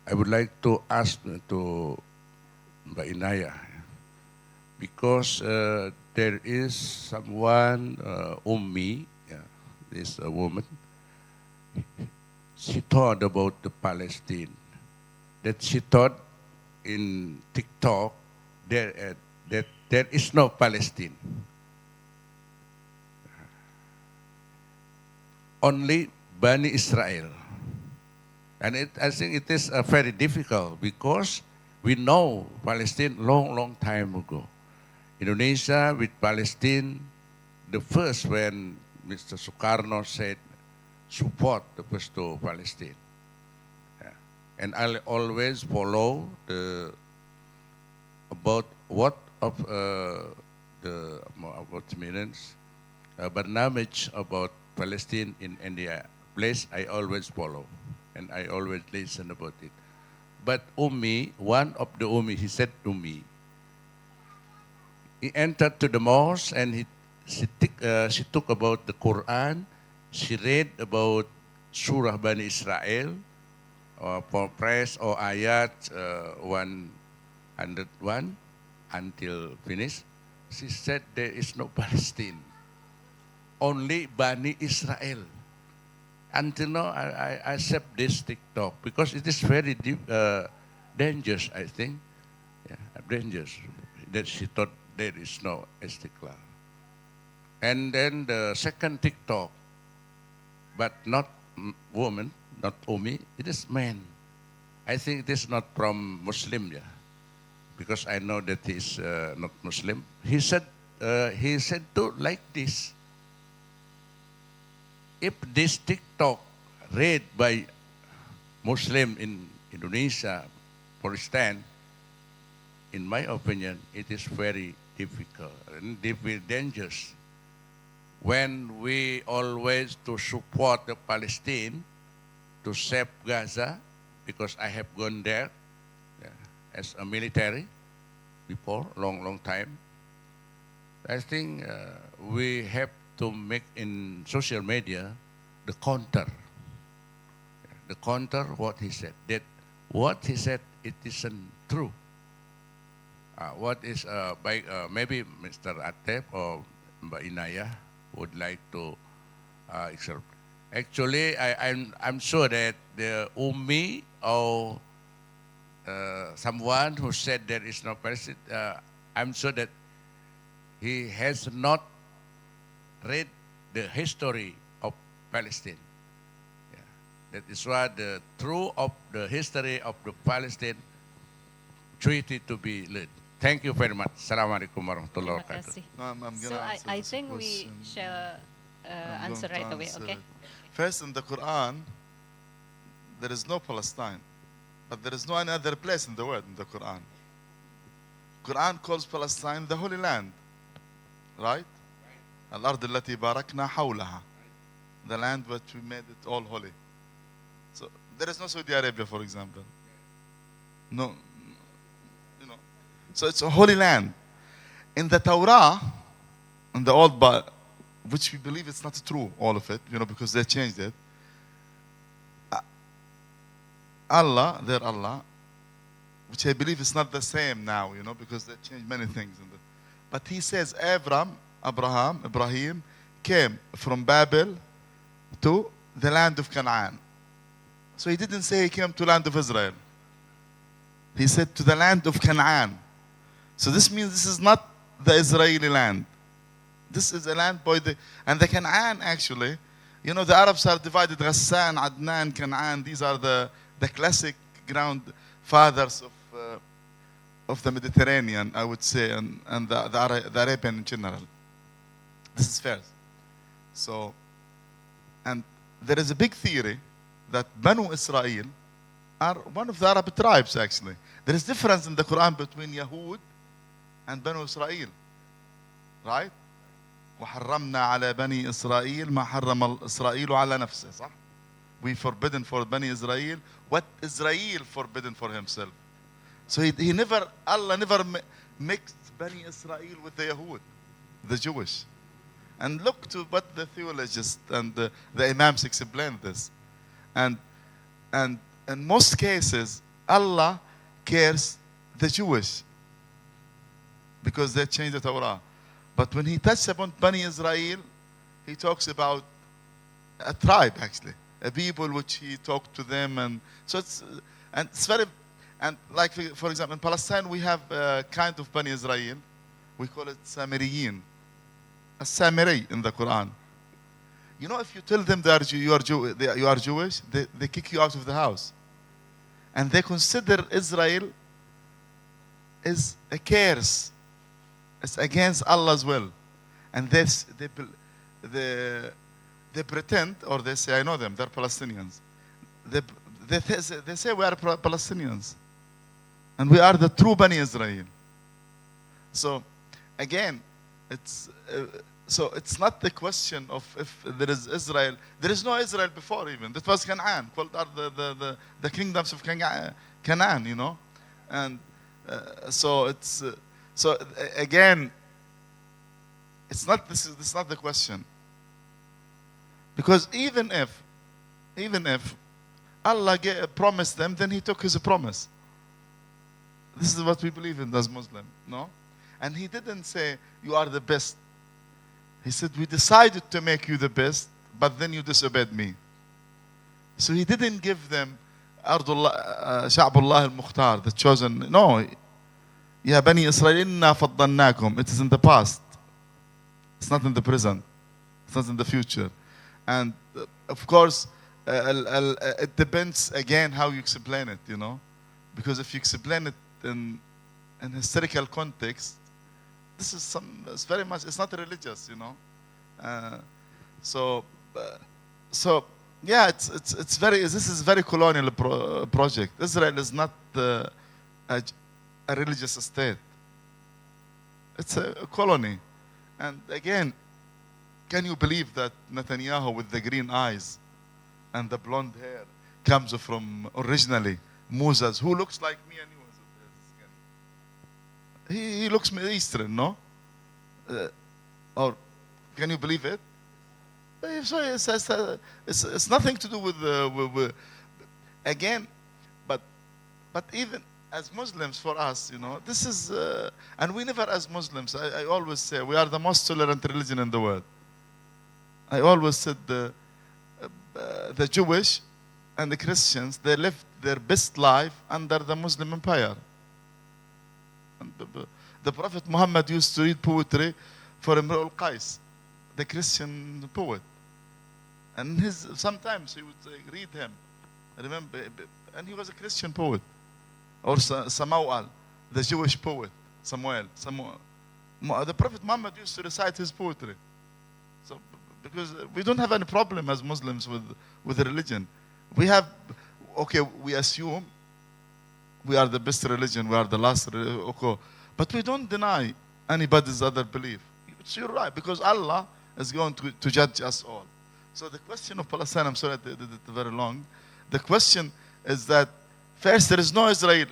I would like to ask to Mbak Inayah, because there is someone, Ummi, this woman, she thought about the Palestine, that she thought in TikTok that there is no Palestine. Only Bani Israel. And I think it is very difficult because we know Palestine long time ago. Indonesia with Palestine, the first when Mr. Sukarno said support the first to Palestine. And I'll always follow about what of the about minutes, Barnamij about Palestine in India place. I always follow, and I always listen about it. But Ummi, one of the Ummi, he said to me, he entered to the mosque and she took about the Quran. She read about Surah Bani Israel. For press or ayat 101 until finish, she said there is no Palestine, only Bani Israel. Until now, I accept this TikTok because it is very dangerous, I think. Yeah, dangerous. That she thought there is no Istiqlal. And then the second TikTok, but not woman, not Umi, it is man. I think it is not from Muslim, yeah, because I know that he is not Muslim. He said to like this: if this TikTok read by Muslim in Indonesia, for instance, in my opinion, it is very difficult and very dangerous. when we always to support the Palestine to save Gaza, because I have gone there as a military before, long time. I think we have to make in social media the counter what he said. That what he said, it isn't true. What is maybe Mr. Atep or Mbak Inaya would like to excerpt. Actually, I'm sure that the Umi or someone who said there is no Palestine, I'm sure that he has not read the history of Palestine. Yeah. That is why the truth of the history of the Palestine treaty to be learned. Thank you very much. Assalamualaikum warahmatullahi Terima wabarakatuh. kasih. No, I'm So gonna answer I this think we question. shall I'm answer going to right away, answer okay? it. First, in the Quran, there is no Palestine, but there is no any other place in the world in the Quran. Quran calls Palestine the Holy Land, right? الأرض التي باركنا حولها, the land which we made it all holy. So there is no Saudi Arabia, for example. No, you know. So it's a holy land. In the Torah, in the old Bible, which we believe it's not true, all of it, you know, because they changed it. Allah, their Allah, which I believe is not the same now, you know, because they changed many things. But he says Ibrahim came from Babel to the land of Canaan. So he didn't say he came to land of Israel. He said to the land of Canaan. So this means this is not the Israeli land. This is a land by and the Canaan actually, you know, the Arabs are divided, Ghassan, Adnan, Canaan. These are the classic ground fathers of the Mediterranean, I would say, and the Arabian in general. This is first. So, and there is a big theory that Banu Israel are one of the Arab tribes actually. There is difference in the Quran between Yahud and Banu Israel, right? وحرمنا على بني إسرائيل ما حرم إسرائيل على نفسه, صح? We forbidden for Bani Israel what Israel forbidden for himself. So Allah never mixed Bani Israel with the Yahud, the Jewish. And look to what the theologists and the Imams explain this. And in most cases, Allah cares the Jewish because they changed the Torah. But when he touches upon Bani Israel, he talks about a tribe actually, a people which he talked to them, and so it's very, and like for example in Palestine we have a kind of Bani Israel, we call it Samiriyin, a Samiri in the Quran. You know, if you tell them you are Jewish, they kick you out of the house, and they consider Israel is a curse. It's against Allah's will, and they pretend, or they say, I know them, they're Palestinians. They say we are Palestinians, and we are the true Bani Israel. So again, it's not the question of if there is Israel. There is no Israel before even. That was Canaan, called are the kingdoms of Canaan, you know, and so it's. So again, it's not. This is not the question. Because even if Allah promised them, then He took His promise. This is what we believe in as Muslim, no? And He didn't say you are the best. He said we decided to make you the best, but then you disobeyed me. So He didn't give them Ardullah, Sha'bullah al-Mukhtar, the chosen. No. Ya Bani Israel, inna faddalnakum. It is in the past. It's not in the present. It's not in the future. And of course, it depends again how you explain it, you know. Because if you explain it in historical context, this is it's very much, it's not religious, you know. So yeah, it's very, this is very colonial project. Israel is not a religious state. It's a colony. And again, can you believe that Netanyahu with the green eyes and the blonde hair comes from originally Moses, who looks like me and you? He looks Middle Eastern, no? Or can you believe it? So it's nothing to do with again, but even as Muslims, for us, you know, this is, and we never, as Muslims, I always say, we are the most tolerant religion in the world. I always said the Jewish and the Christians, they lived their best life under the Muslim empire. And the Prophet Muhammad used to read poetry for Imr al-Qais, the Christian poet. And sometimes he would read him, remember, and he was a Christian poet. Or Samuel, the Jewish poet, Samuel. The Prophet Muhammad used to recite his poetry. So, because we don't have any problem as Muslims with religion. We have, okay, we assume we are the best religion, we are the last religion, okay, but we don't deny anybody's other belief. It's your right, because Allah is going to judge us all. So the question of Palestine, I'm sorry I did it very long. The question is that first, there is no Israel.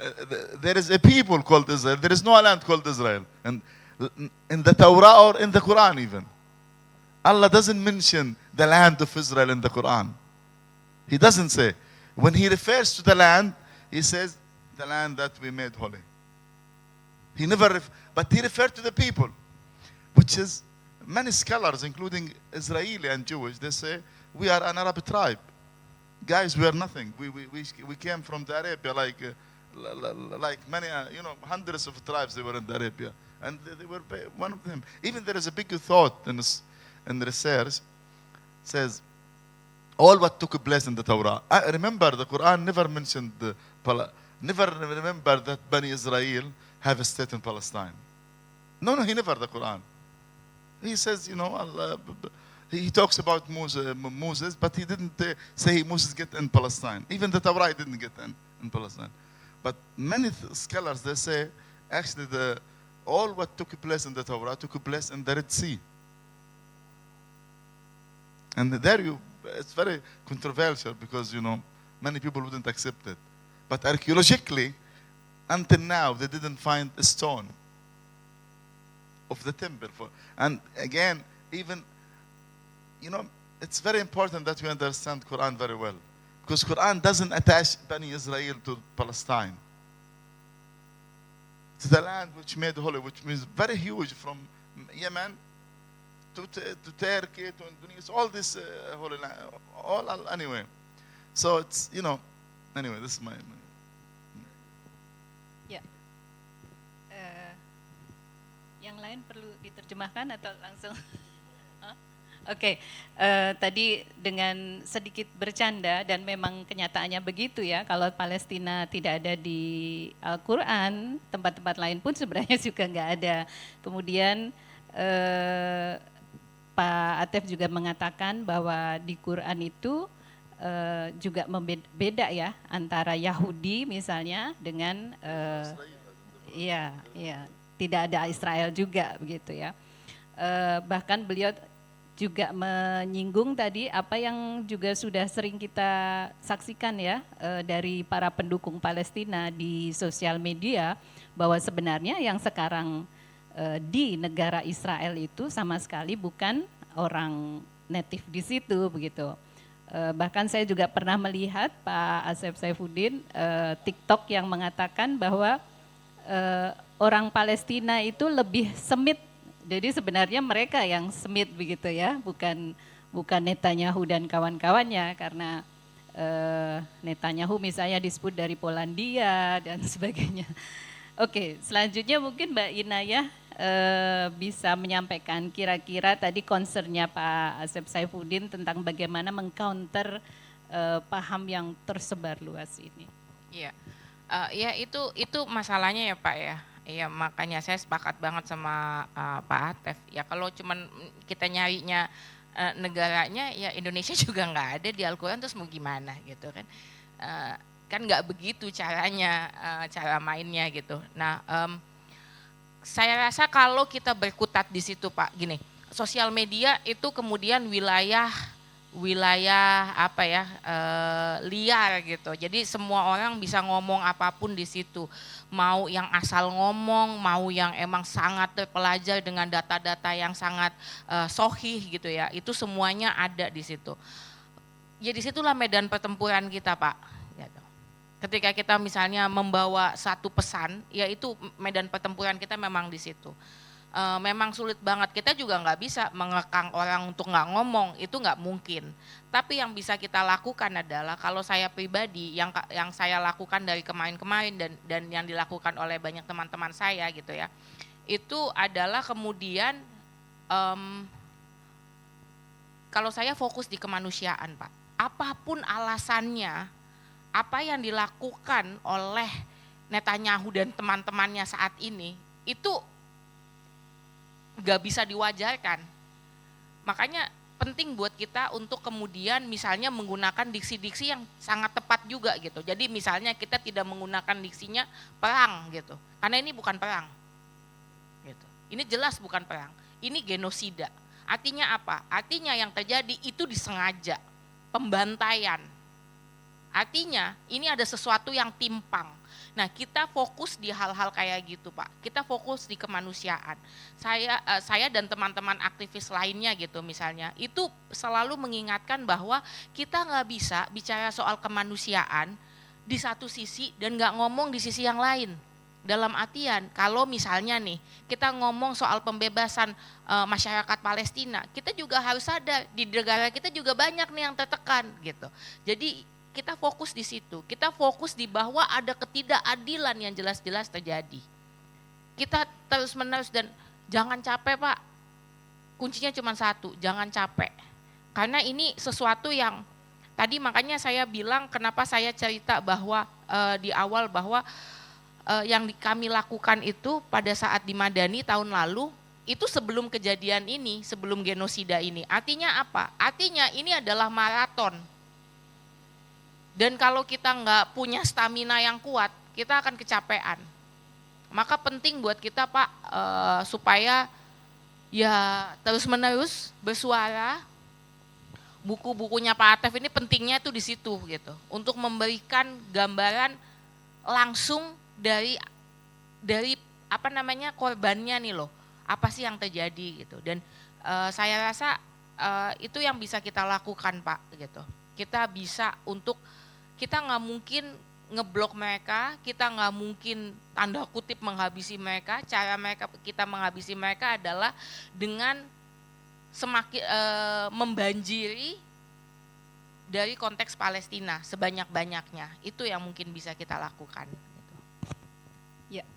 There is a people called Israel. There is no land called Israel. And in the Torah or in the Quran even. Allah doesn't mention the land of Israel in the Quran. He doesn't say. When he refers to the land, he says, the land that we made holy. He never, but he referred to the people, which is many scholars, including Israeli and Jewish, they say, we are an Arab tribe. Guys, we are nothing. We came from the Arabia like many, you know, hundreds of tribes they were in the Arabia. And they were one of them. Even there is a big thought in research, says, all what took place in the Torah. I remember the Quran never mentioned, never remember that Bani Israel have a state in Palestine. No, he never, the Quran. He says, you know, Allah, he talks about Moses, but he didn't say Moses get in Palestine. Even the Torah he didn't get in Palestine. But many scholars, they say, actually all what took place in the Torah took place in the Red Sea. And there it's very controversial because, you know, many people wouldn't accept it. But archaeologically, until now, they didn't find a stone of the temple. And again, even, you know, it's very important that we understand Quran very well. Because Quran doesn't attach Bani Israel to Palestine. It's the land which made holy, which means very huge, from Yemen to Turkey, to Indonesia, all this holy land, anyway. So it's, you know, anyway, this is my Ya. Yang lain perlu diterjemahkan atau langsung? Oke, tadi dengan sedikit bercanda dan memang kenyataannya begitu ya, kalau Palestina tidak ada di Al-Quran, tempat-tempat lain pun sebenarnya juga nggak ada. Kemudian Pak Atef juga mengatakan bahwa di Quran itu juga beda ya antara Yahudi misalnya dengan tidak ada Israel juga begitu ya. Bahkan beliau juga menyinggung tadi apa yang juga sudah sering kita saksikan ya dari para pendukung Palestina di sosial media, bahwa sebenarnya yang sekarang di negara Israel itu sama sekali bukan orang native di situ begitu. Bahkan saya juga pernah melihat Pak Asep Saifuddin TikTok yang mengatakan bahwa orang Palestina itu lebih semit. Jadi sebenarnya mereka yang semit begitu ya, bukan Netanyahu dan kawan-kawannya, karena Netanyahu misalnya disebut dari Polandia dan sebagainya. Oke, selanjutnya mungkin Mbak Inayah bisa menyampaikan kira-kira tadi concernnya Pak Asep Saifuddin tentang bagaimana mengcounter paham yang tersebar luas ini. Iya, ya itu masalahnya ya Pak ya. Iya, makanya saya sepakat banget sama Pak Atef. Ya kalau cuman kita nyarinya negaranya, ya Indonesia juga nggak ada di Al-Quran, terus mau gimana gitu kan. Kan nggak begitu caranya, cara mainnya gitu. Nah, saya rasa kalau kita berkutat di situ Pak, gini, sosial media itu kemudian wilayah apa ya, liar gitu. Jadi semua orang bisa ngomong apapun di situ. Mau yang asal ngomong, mau yang emang sangat terpelajar dengan data-data yang sangat sohih gitu ya. Itu semuanya ada di situ. Ya disitulah medan pertempuran kita, Pak. Gitu. Ketika kita misalnya membawa satu pesan, ya itu medan pertempuran kita memang di situ. Memang sulit banget, kita juga nggak bisa mengekang orang untuk nggak ngomong, itu nggak mungkin. Tapi yang bisa kita lakukan adalah, kalau saya pribadi, yang saya lakukan dari kemarin-kemarin dan yang dilakukan oleh banyak teman-teman saya gitu ya, itu adalah kemudian kalau saya fokus di kemanusiaan, Pak. Apapun alasannya, apa yang dilakukan oleh Netanyahu dan teman-temannya saat ini, itu gak bisa diwajarkan. Makanya penting buat kita untuk kemudian misalnya menggunakan diksi-diksi yang sangat tepat juga gitu. Jadi misalnya kita tidak menggunakan diksinya perang gitu, karena ini bukan perang gitu. Ini jelas bukan perang, ini genosida. Artinya apa? Artinya yang terjadi itu disengaja, pembantaian. Artinya ini ada sesuatu yang timpang. Nah, kita fokus di hal-hal kayak gitu, Pak. Kita fokus di kemanusiaan. Saya dan teman-teman aktivis lainnya gitu misalnya, itu selalu mengingatkan bahwa kita nggak bisa bicara soal kemanusiaan di satu sisi dan nggak ngomong di sisi yang lain. Dalam artian, kalau misalnya nih kita ngomong soal pembebasan masyarakat Palestina, kita juga harus sadar di negara kita juga banyak nih yang tertekan gitu. Jadi kita fokus di situ, kita fokus di bahwa ada ketidakadilan yang jelas-jelas terjadi. Kita terus menerus dan jangan capek, Pak. Kuncinya cuma satu, jangan capek. Karena ini sesuatu yang tadi makanya saya bilang kenapa saya cerita bahwa di awal bahwa yang kami lakukan itu pada saat di Madani tahun lalu, itu sebelum kejadian ini, sebelum genosida ini. Artinya apa? Artinya ini adalah maraton. Dan kalau kita nggak punya stamina yang kuat, kita akan kecapean. Maka penting buat kita, Pak, supaya ya terus-menerus bersuara. Buku-bukunya Pak Atef ini pentingnya tuh di situ gitu, untuk memberikan gambaran langsung dari apa namanya korbannya nih loh, apa sih yang terjadi gitu. Dan saya rasa itu yang bisa kita lakukan, Pak, gitu. Kita bisa untuk, kita nggak mungkin ngeblok mereka, kita nggak mungkin tanda kutip menghabisi mereka. Cara kita menghabisi mereka adalah dengan semakin membanjiri dari konteks Palestina sebanyak-banyaknya. Itu yang mungkin bisa kita lakukan. Ya,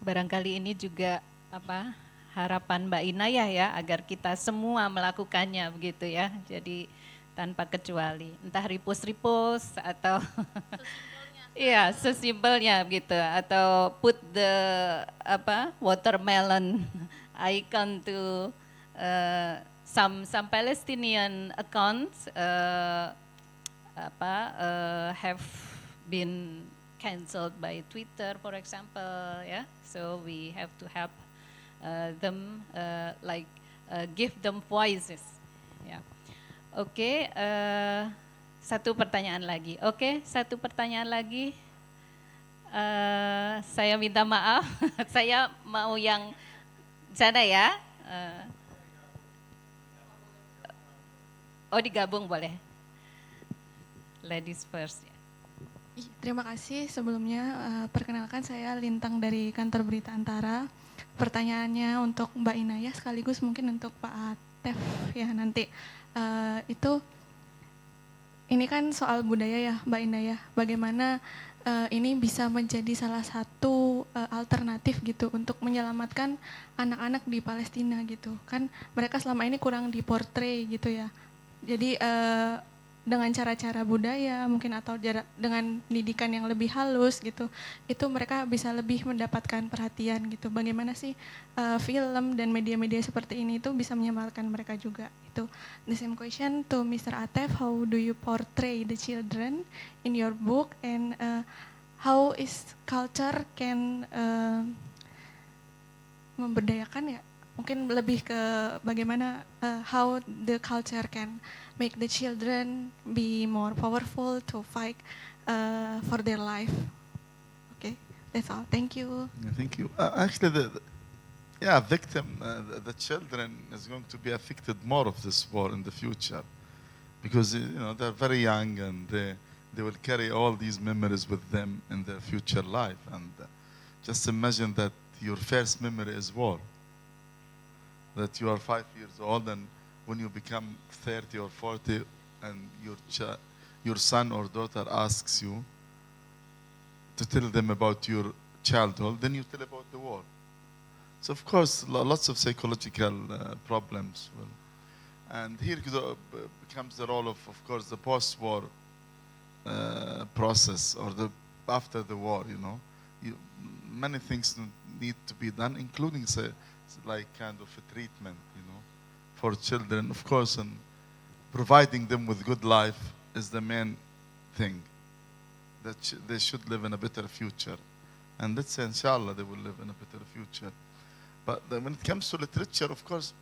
barangkali ini juga harapan Mbak Inayah ya, agar kita semua melakukannya begitu ya. Jadi tanpa kecuali, entah repost atau iya, sesimpelnya gitu, atau put the watermelon icon to some Palestinian accounts have been cancelled by Twitter, for example, ya. So we have to help them, give them voices, ya. Oke, satu pertanyaan lagi. Saya minta maaf, saya mau yang sana ya. Digabung boleh. Ladies first. Ya. Terima kasih sebelumnya, perkenalkan saya Lintang dari Kantor Berita Antara. Pertanyaannya untuk Mbak Inayah sekaligus mungkin untuk Pak Atef ya nanti. Ini kan soal budaya ya Mbak Inayah, bagaimana ini bisa menjadi salah satu alternatif gitu untuk menyelamatkan anak-anak di Palestina gitu. Kan mereka selama ini kurang diportray gitu ya. Jadi dengan cara-cara budaya mungkin atau dengan pendidikan yang lebih halus gitu, itu mereka bisa lebih mendapatkan perhatian gitu. Bagaimana sih film dan media-media seperti ini itu bisa menyamarkan mereka juga itu. The same question to Mr. Atef, how do you portray the children in your book, and how is culture can memberdayakan ya mungkin lebih ke bagaimana how the culture can make the children be more powerful to fight for their life. Okay, that's all. Thank you. Yeah, thank you. Actually, yeah, the children is going to be affected more of this war in the future, because they're very young and they will carry all these memories with them in their future life. And just imagine that your first memory is war. That you are 5 years old, and when you become 30 or 40, and your son or daughter asks you to tell them about your childhood, then you tell about the war. So of course, lots of psychological problems will. And here becomes the role of course, the post-war process, or after the war. Many things need to be done, including like kind of a treatment, for children, of course, and providing them with good life is the main thing. That they should live in a better future, and let's say, inshallah, they will live in a better future. But when it comes to literature, of course,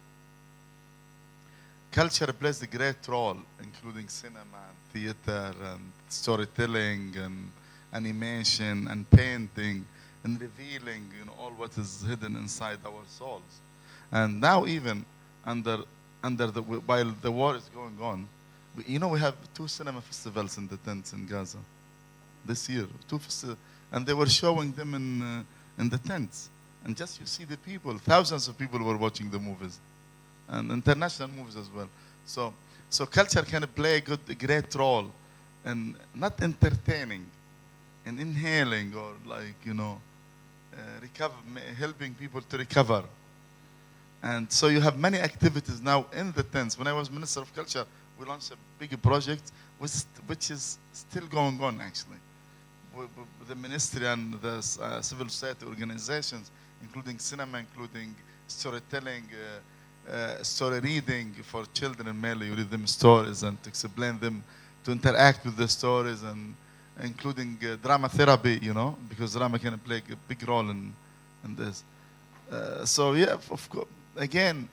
culture plays a great role, including cinema and theater and storytelling and animation and painting, and revealing all what is hidden inside our souls. And now, even while the war is going on, we have 2 cinema festivals in the tents in Gaza this year, and they were showing them in the tents. And just you see the people, thousands of people were watching the movies, and international movies as well. So culture can play a great role in not entertaining, and inhaling, or helping people to recover. And so you have many activities now in the tents. When I was Minister of Culture, we launched a big project which is still going on, actually. With the ministry and the civil society organizations, including cinema, including storytelling, story reading for children. Mainly, you read them stories and to explain them, to interact with the stories, and including drama therapy, because drama can play a big role in this. So yeah, of course, again,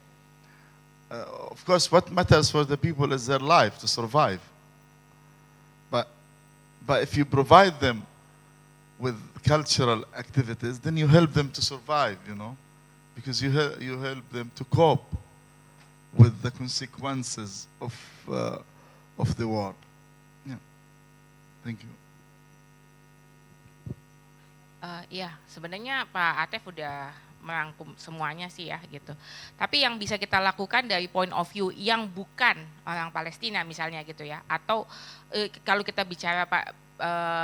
of course, what matters for the people is their life, to survive. But if you provide them with cultural activities, then you help them to survive, because you help them to cope with the consequences of the war. Yeah. Thank you. Ya, sebenarnya Pak Atef udah merangkum semuanya sih ya gitu. Tapi yang bisa kita lakukan dari point of view yang bukan orang Palestina misalnya gitu ya, atau kalau kita bicara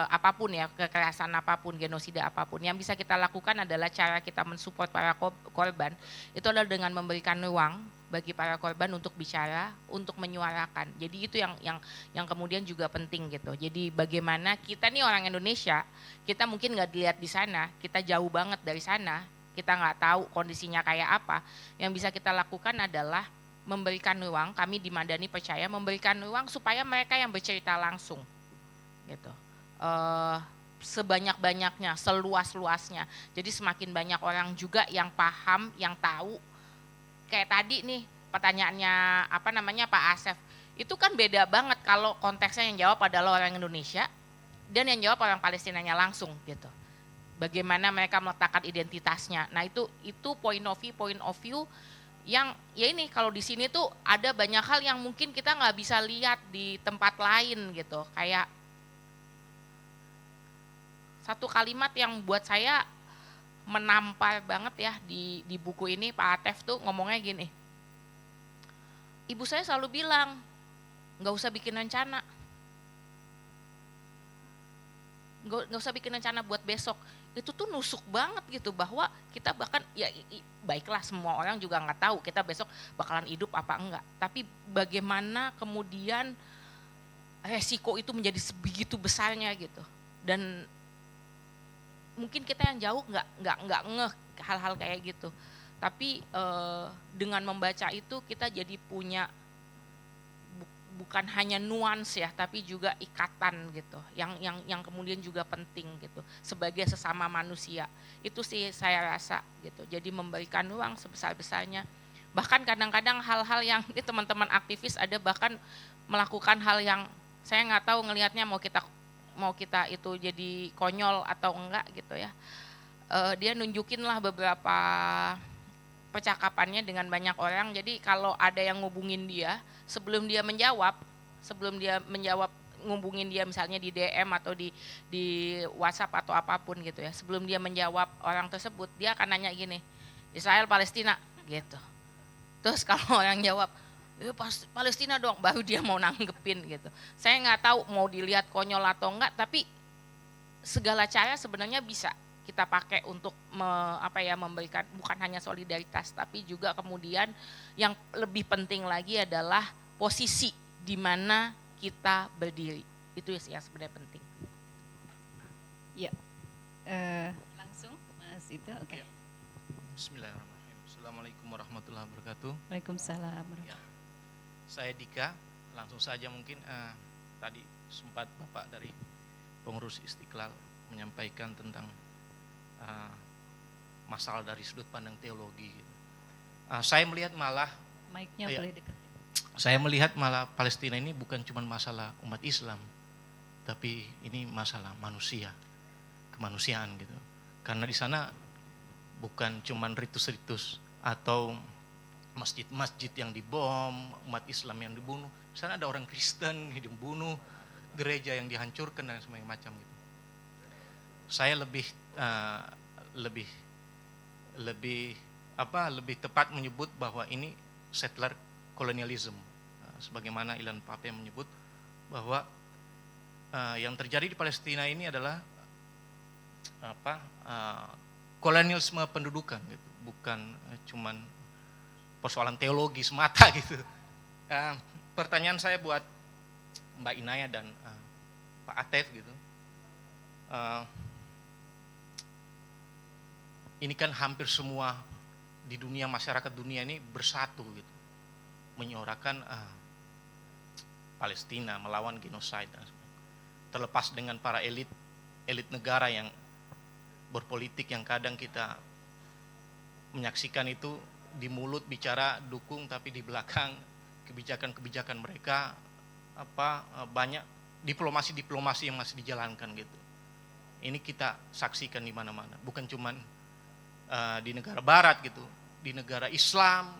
apapun ya, kekerasan apapun, genosida apapun, yang bisa kita lakukan adalah cara kita mensupport para korban itu adalah dengan memberikan ruang bagi para korban untuk bicara, untuk menyuarakan. Jadi itu yang kemudian juga penting gitu. Jadi bagaimana kita nih orang Indonesia, kita mungkin nggak dilihat di sana, kita jauh banget dari sana, kita nggak tahu kondisinya kayak apa. Yang bisa kita lakukan adalah memberikan ruang. Kami di Madani percaya memberikan ruang supaya mereka yang bercerita langsung, gitu. Sebanyak-banyaknya, seluas-luasnya. Jadi semakin banyak orang juga yang paham, yang tahu. Kayak tadi nih pertanyaannya Pak Asef, itu kan beda banget kalau konteksnya yang jawab adalah orang Indonesia dan yang jawab orang Palestinanya langsung gitu. Bagaimana mereka meletakkan identitasnya. Nah itu point of view yang ya ini kalau di sini tuh ada banyak hal yang mungkin kita nggak bisa lihat di tempat lain gitu. Kayak satu kalimat yang buat saya menampar banget ya di buku ini, Pak Atef tuh ngomongnya gini, ibu saya selalu bilang nggak usah bikin rencana, nggak usah bikin rencana buat besok. Itu tuh nusuk banget gitu, bahwa kita bahkan ya baiklah semua orang juga nggak tahu kita besok bakalan hidup apa enggak, tapi bagaimana kemudian resiko itu menjadi sebegitu besarnya gitu. Dan mungkin kita yang jauh nggak ngeh hal-hal kayak gitu, tapi dengan membaca itu kita jadi punya bukan hanya nuans ya, tapi juga ikatan gitu, yang kemudian juga penting gitu sebagai sesama manusia. Itu sih saya rasa gitu. Jadi memberikan ruang sebesar-besarnya. Bahkan kadang-kadang hal-hal yang teman-teman aktivis ada bahkan melakukan hal yang saya nggak tahu ngelihatnya mau kita itu jadi konyol atau enggak gitu ya. Dia nunjukin lah beberapa percakapannya dengan banyak orang. Jadi kalau ada yang ngubungin dia, sebelum dia menjawab ngubungin dia misalnya di DM atau di WhatsApp atau apapun gitu ya. Sebelum dia menjawab orang tersebut, dia akan nanya gini, Israel Palestina gitu. Terus kalau orang jawab, Palestina dong, baru dia mau nanggepin gitu. Saya nggak tahu mau dilihat konyol atau enggak, tapi segala cara sebenarnya bisa kita pakai untuk memberikan bukan hanya solidaritas, tapi juga kemudian yang lebih penting lagi adalah posisi di mana kita berdiri. Itu yang sebenarnya penting. Ya, langsung Mas itu, oke. Ya. Bismillahirrahmanirrahim. Assalamualaikum warahmatullahi wabarakatuh. Waalaikumsalam. Ya. Saya Dika, langsung saja mungkin tadi sempat Bapak dari pengurus Istiqlal menyampaikan tentang masalah dari sudut pandang teologi. Saya melihat malah, Mic-nya ya, boleh dekat. saya melihat malah Palestina ini bukan cuma masalah umat Islam, tapi ini masalah manusia, kemanusiaan gitu. Karena di sana bukan cuma ritus-ritus atau masjid-masjid yang dibom, umat Islam yang dibunuh. Di sana ada orang Kristen yang dibunuh, gereja yang dihancurkan dan semacam macam gitu. Saya lebih tepat menyebut bahwa ini settler colonialism, sebagaimana Ilan Pape menyebut bahwa yang terjadi di Palestina ini adalah kolonialisme pendudukan gitu, bukan cuman persoalan teologi semata gitu. Pertanyaan saya buat Mbak Inaya dan Pak Atef gitu. Ini kan hampir semua di dunia, masyarakat dunia ini bersatu gitu, menyuarakan Palestina melawan genosid. Terlepas dengan para elit negara yang berpolitik yang kadang kita menyaksikan itu di mulut bicara dukung, tapi di belakang kebijakan-kebijakan mereka banyak diplomasi yang masih dijalankan gitu. Ini kita saksikan di mana-mana, bukan cuman di negara barat gitu, di negara Islam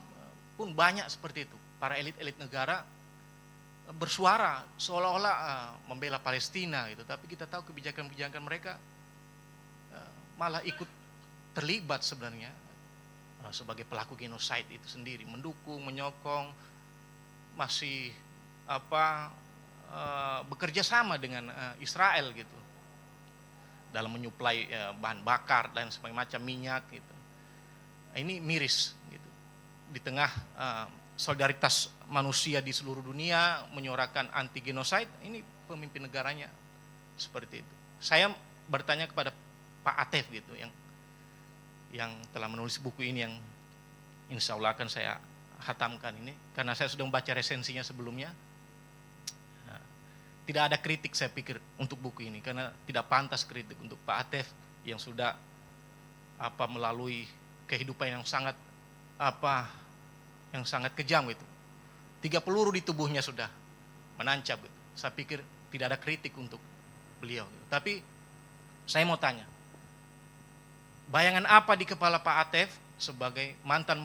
pun banyak seperti itu. Para elit-elit negara bersuara seolah-olah membela Palestina gitu, tapi kita tahu kebijakan-kebijakan mereka malah ikut terlibat sebenarnya sebagai pelaku genosid itu sendiri, mendukung, menyokong, masih bekerja sama dengan Israel gitu dalam menyuplai bahan bakar dan sebagainya, macam minyak gitu. Ini miris gitu. Di tengah solidaritas manusia di seluruh dunia menyuarakan anti genosid, ini pemimpin negaranya seperti itu. Saya bertanya kepada Pak Atef gitu, yang telah menulis buku ini, yang insya Allah akan saya hatamkan ini, karena saya sudah membaca resensinya sebelumnya. Tidak ada kritik saya pikir untuk buku ini, karena tidak pantas kritik untuk Pak Atef yang sudah melalui kehidupan yang sangat kejam itu. 3 peluru di tubuhnya sudah menancap gitu. Saya pikir tidak ada kritik untuk beliau gitu. Tapi saya mau tanya, bayangan apa di kepala Pak Atef sebagai mantan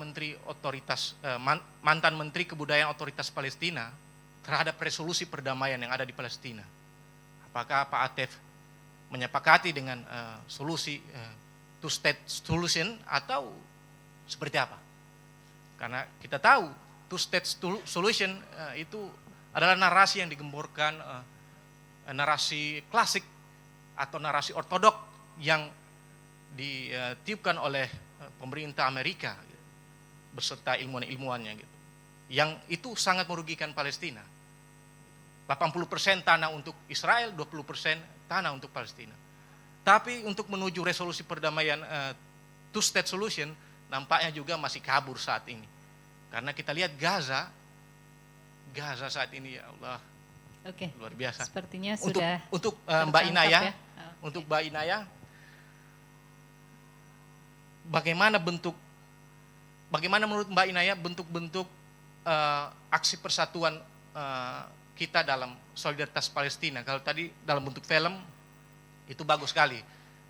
menteri kebudayaan otoritas Palestina terhadap resolusi perdamaian yang ada di Palestina? Apakah Pak Atef menyepakati dengan solusi two state solution atau seperti apa? Karena kita tahu two state solution itu adalah narasi yang digemborkan, narasi klasik atau narasi ortodok yang ditiupkan oleh pemerintah Amerika beserta ilmuwan-ilmuwannya gitu. Yang itu sangat merugikan Palestina. 80% tanah untuk Israel, 20% tanah untuk Palestina. Tapi untuk menuju resolusi perdamaian two state solution nampaknya juga masih kabur saat ini. Karena kita lihat Gaza Gaza saat ini, ya Allah, Oke. luar biasa. Sepertinya Untuk sudah Mbak tertangkap Inaya, ya. untuk Mbak Inaya, bagaimana menurut Mbak Inaya bentuk-bentuk aksi persatuan kita dalam solidaritas Palestina? Kalau tadi dalam bentuk film itu bagus sekali,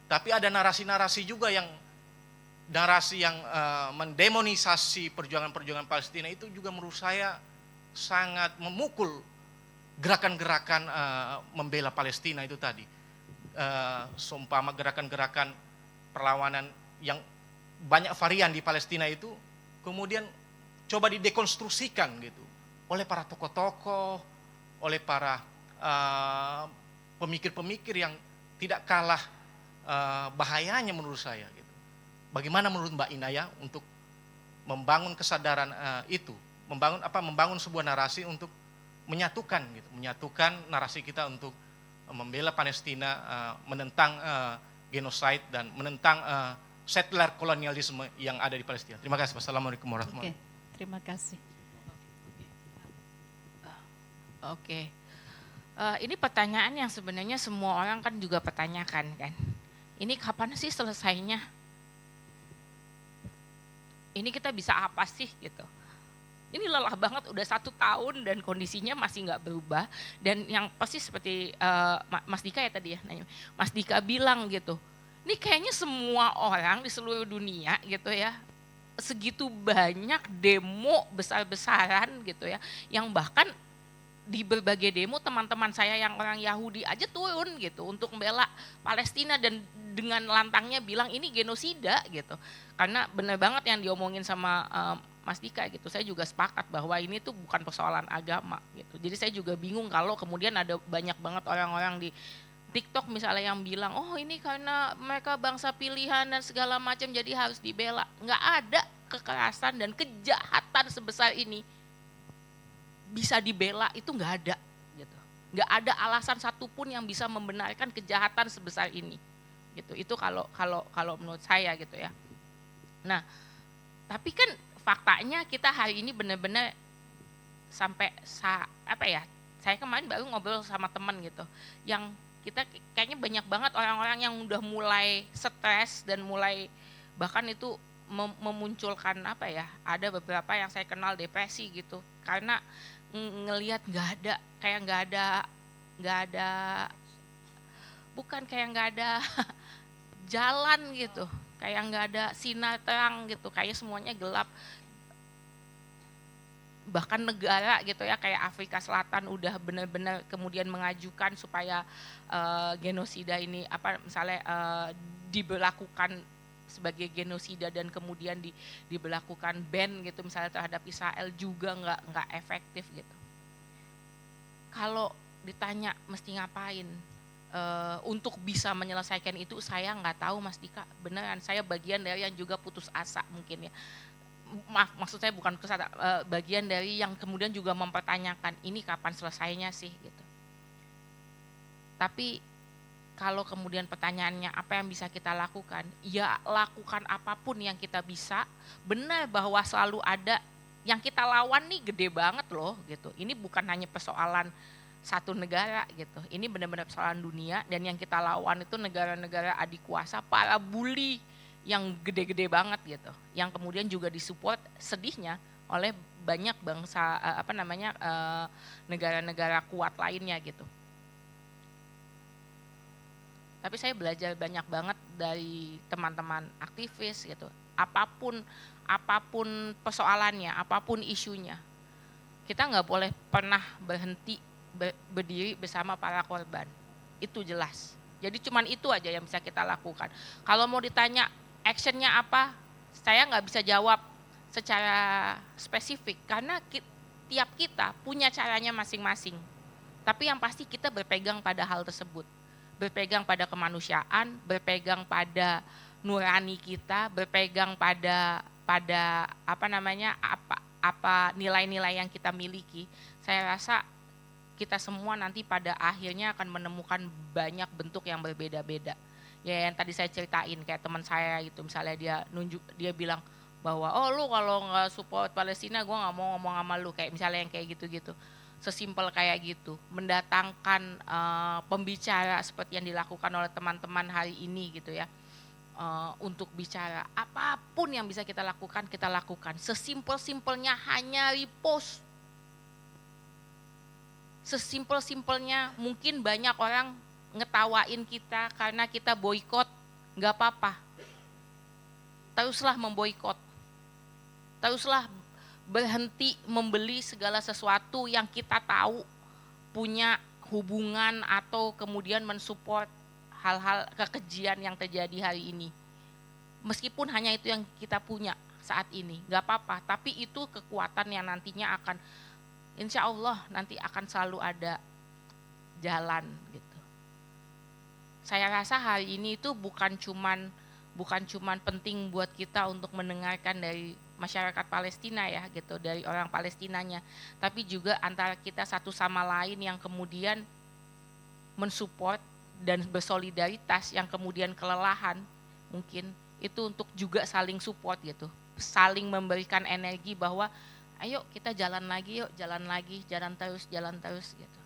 tapi ada narasi-narasi juga yang mendemonisasi perjuangan-perjuangan Palestina, itu juga menurut saya sangat memukul gerakan-gerakan membela Palestina itu tadi. Seumpama gerakan-gerakan perlawanan yang banyak varian di Palestina itu kemudian coba didekonstruksikan gitu oleh para tokoh-tokoh, oleh para pemikir-pemikir yang tidak kalah bahayanya menurut saya gitu. Bagaimana menurut Mbak Inaya untuk membangun kesadaran itu, membangun sebuah narasi untuk menyatukan narasi kita untuk membela Palestina, menentang genosid dan menentang settler kolonialisme yang ada di Palestina. Terima kasih. Wassalamualaikum warahmatullahi wabarakatuh. Oke, terima kasih. Oke. Ini pertanyaan yang sebenarnya semua orang kan juga pertanyakan kan. Ini kapan sih selesainya? Ini kita bisa apa sih gitu. Ini lelah banget, udah 1 tahun dan kondisinya masih nggak berubah. Dan yang pasti seperti Mas Dika ya tadi ya nanya, Mas Dika bilang gitu, ini kayaknya semua orang di seluruh dunia gitu ya, segitu banyak demo besar-besaran gitu ya, yang bahkan di berbagai demo teman-teman saya yang orang Yahudi aja turun gitu untuk membela Palestina dan dengan lantangnya bilang ini genosida gitu. Karena benar banget yang diomongin sama Mas Dika gitu, saya juga sepakat bahwa ini tuh bukan persoalan agama gitu. Jadi saya juga bingung kalau kemudian ada banyak banget orang-orang di TikTok misalnya yang bilang, oh ini karena mereka bangsa pilihan dan segala macam jadi harus dibela. Nggak ada kekerasan dan kejahatan sebesar ini bisa dibela, itu nggak ada gitu. Nggak ada alasan satupun yang bisa membenarkan kejahatan sebesar ini gitu. Itu kalau menurut saya gitu ya. Nah, tapi kan faktanya kita hari ini benar-benar sampai saya kemarin baru ngobrol sama teman gitu, yang kita kayaknya banyak banget orang-orang yang udah mulai stres dan mulai bahkan itu memunculkan ada beberapa yang saya kenal depresi gitu, karena ngelihat nggak ada jalan gitu, kayak nggak ada sinar terang gitu, kayak semuanya gelap. Bahkan negara gitu ya kayak Afrika Selatan udah benar-benar kemudian mengajukan supaya genosida ini misalnya diberlakukan sebagai genosida dan kemudian diberlakukan ban gitu misalnya terhadap Israel, juga nggak efektif gitu. Kalau ditanya mesti ngapain untuk bisa menyelesaikan itu, saya nggak tahu Mas Dika, beneran saya bagian dari yang juga putus asa mungkin ya. Maaf, maksud saya bukan putus asa, bagian dari yang kemudian juga mempertanyakan ini kapan selesainya sih gitu. Tapi kalau kemudian pertanyaannya apa yang bisa kita lakukan, ya lakukan apapun yang kita bisa. Benar bahwa selalu ada yang kita lawan nih gede banget loh gitu. Ini bukan hanya persoalan satu negara gitu, ini benar-benar persoalan dunia, dan yang kita lawan itu negara-negara adik kuasa, para bully yang gede-gede banget gitu, yang kemudian juga disupport sedihnya oleh banyak bangsa negara-negara kuat lainnya gitu. Tapi saya belajar banyak banget dari teman-teman aktivis gitu. Apapun persoalannya, apapun isunya, kita nggak boleh pernah berhenti berdiri bersama para korban. Itu jelas. Jadi cuman itu aja yang bisa kita lakukan. Kalau mau ditanya actionnya apa, saya nggak bisa jawab secara spesifik karena tiap kita punya caranya masing-masing. Tapi yang pasti kita berpegang pada hal tersebut. Berpegang pada kemanusiaan, berpegang pada nurani kita, berpegang pada nilai-nilai yang kita miliki. Saya rasa kita semua nanti pada akhirnya akan menemukan banyak bentuk yang berbeda-beda. Ya yang tadi saya ceritain kayak teman saya gitu, misalnya dia bilang bahwa oh lu kalau nggak support Palestina gue nggak mau ngomong sama lu, kayak misalnya yang kayak gitu-gitu. sesimpel kayak gitu, mendatangkan pembicara seperti yang dilakukan oleh teman-teman hari ini gitu ya, untuk bicara apapun yang bisa kita lakukan, sesimpel-simpelnya hanya repost, sesimpel-simpelnya mungkin banyak orang ngetawain kita karena kita boykot, nggak apa-apa, teruslah memboikot, teruslah berhenti membeli segala sesuatu yang kita tahu punya hubungan atau kemudian mensupport hal-hal kekejian yang terjadi hari ini. Meskipun hanya itu yang kita punya saat ini, nggak apa-apa, tapi itu kekuatan yang nantinya akan, insya Allah nanti akan selalu ada jalan gitu. Saya rasa hari ini itu bukan cuman penting buat kita untuk mendengarkan dari masyarakat Palestina ya gitu, dari orang Palestinanya, tapi juga antara kita satu sama lain yang kemudian mensupport dan bersolidaritas, yang kemudian kelelahan mungkin itu untuk juga saling support gitu, saling memberikan energi bahwa ayo kita jalan lagi, yuk jalan terus gitu.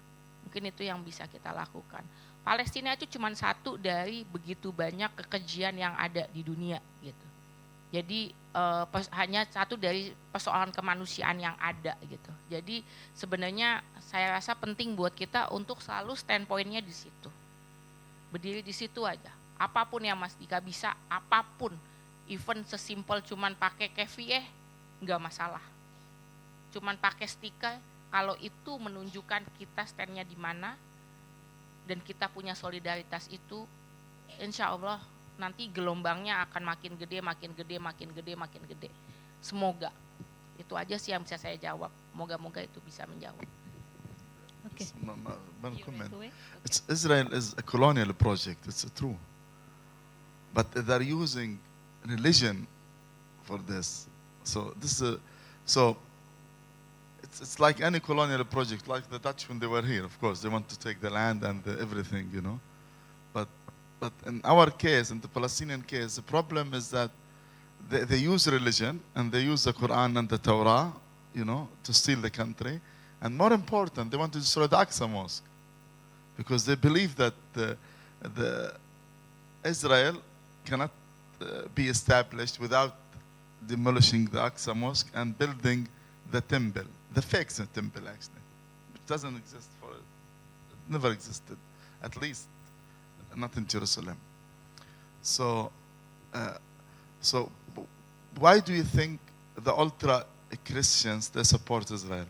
Mungkin itu yang bisa kita lakukan. Palestina itu cuma satu dari begitu banyak kekejian yang ada di dunia gitu. Jadi hanya satu dari persoalan kemanusiaan yang ada gitu. Jadi sebenarnya saya rasa penting buat kita untuk selalu standpointnya di situ. Berdiri di situ aja. Apapun yang Mas Dika bisa, apapun. Even sesimpel cuman pakai kefiyeh, nggak masalah. Cuman pakai stiker, kalau itu menunjukkan kita standnya di mana, dan kita punya solidaritas itu, insya Allah nanti gelombangnya akan makin gede. Semoga. Itu aja sih yang bisa saya jawab. Moga-moga itu bisa menjawab. Oke. One comment. Israel is a colonial project, it's true. But they're using religion for this. So it's like any colonial project, like the Dutch when they were here. Of course, they want to take the land and everything, you know. But in our case, in the Palestinian case, the problem is that they use religion and they use the Quran and the Torah, you know, to steal the country. And more important, they want to destroy the Aqsa Mosque because they believe that the Israel cannot be established without demolishing the Aqsa Mosque and building the temple, the fake temple actually. It doesn't exist it never existed, at least not in Jerusalem. So why do you think the ultra Christians, they support Israel?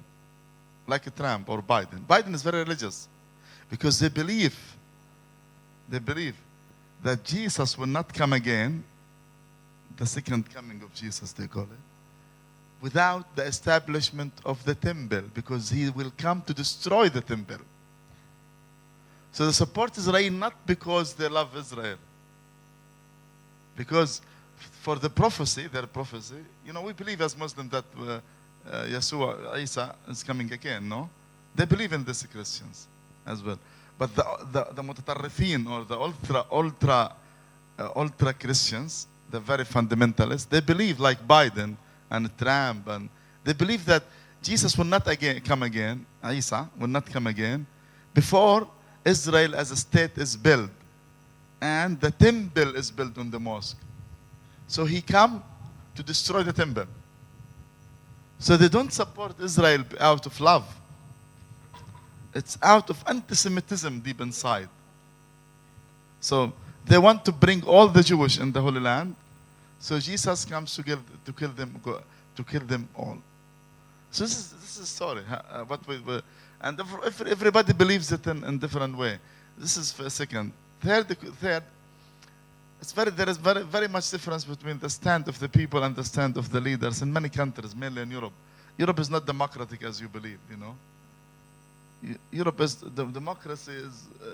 Like Trump or Biden. Biden is very religious because they believe that Jesus will not come again, the second coming of Jesus they call it, without the establishment of the temple, because he will come to destroy the temple. So they support Israel not because they love Israel, because for the prophecy, their prophecy, you know, we believe as Muslims that Yeshua, Isa is coming again, no? They believe in this, Christians as well. But the mutatarrifin, or the ultra Christians, the very fundamentalists, they believe like Biden and Trump, and they believe that Jesus will not come again, Isa will not come again, before Israel as a state is built and the temple is built on the mosque. So he come to destroy the temple. So they don't support Israel out of love. It's out of anti-Semitism deep inside. So they want to bring all the Jewish in the Holy Land. So Jesus comes to kill them all. So this is a story. And if everybody believes it in different way. This is for a second. Third, there is very much difference between the stand of the people and the stand of the leaders in many countries, mainly in Europe. Europe is not democratic as you believe, you know. Europe is the democracy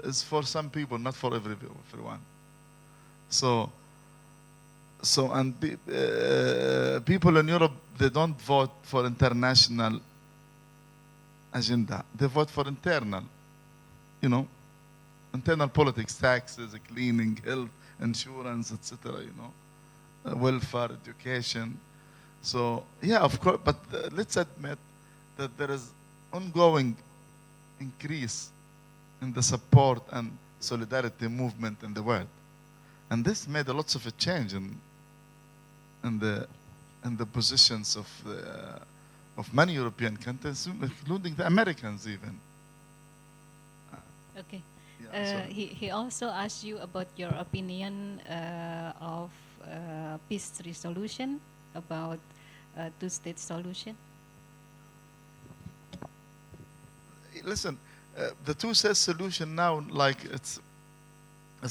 is for some people, not for everyone. People in Europe, they don't vote for international agenda. They vote for internal, you know, internal politics, taxes, cleaning, health, insurance, etc. You know, welfare, education. So yeah, of course. But let's admit that there is ongoing increase in the support and solidarity movement in the world. And this made a lots of a change in the positions of many European countries, including the Americans even. Okay. Yeah, so- He also asked you about your opinion of peace resolution, about two-state solution. Listen, the two-state solution now, like it's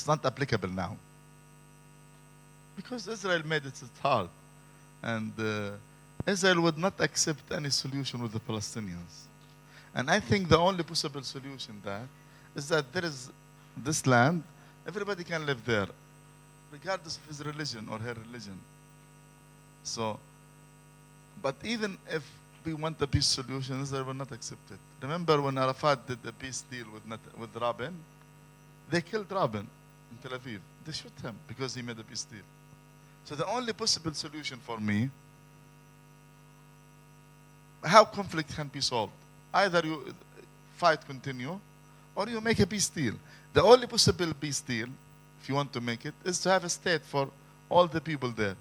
not applicable now, because Israel made it hard, and Israel would not accept any solution with the Palestinians. And I think the only possible solution that is that there is this land, everybody can live there, regardless of his religion or her religion. So, but even if we want a peace solution, Israel will not accept it. Remember when Arafat did the peace deal with Rabin? They killed Rabin in Tel Aviv. They shot him because he made a peace deal. So the only possible solution for me, how conflict can be solved? Either you fight continue, or you make a peace deal. The only possible peace deal, if you want to make it, is to have a state for all the people there.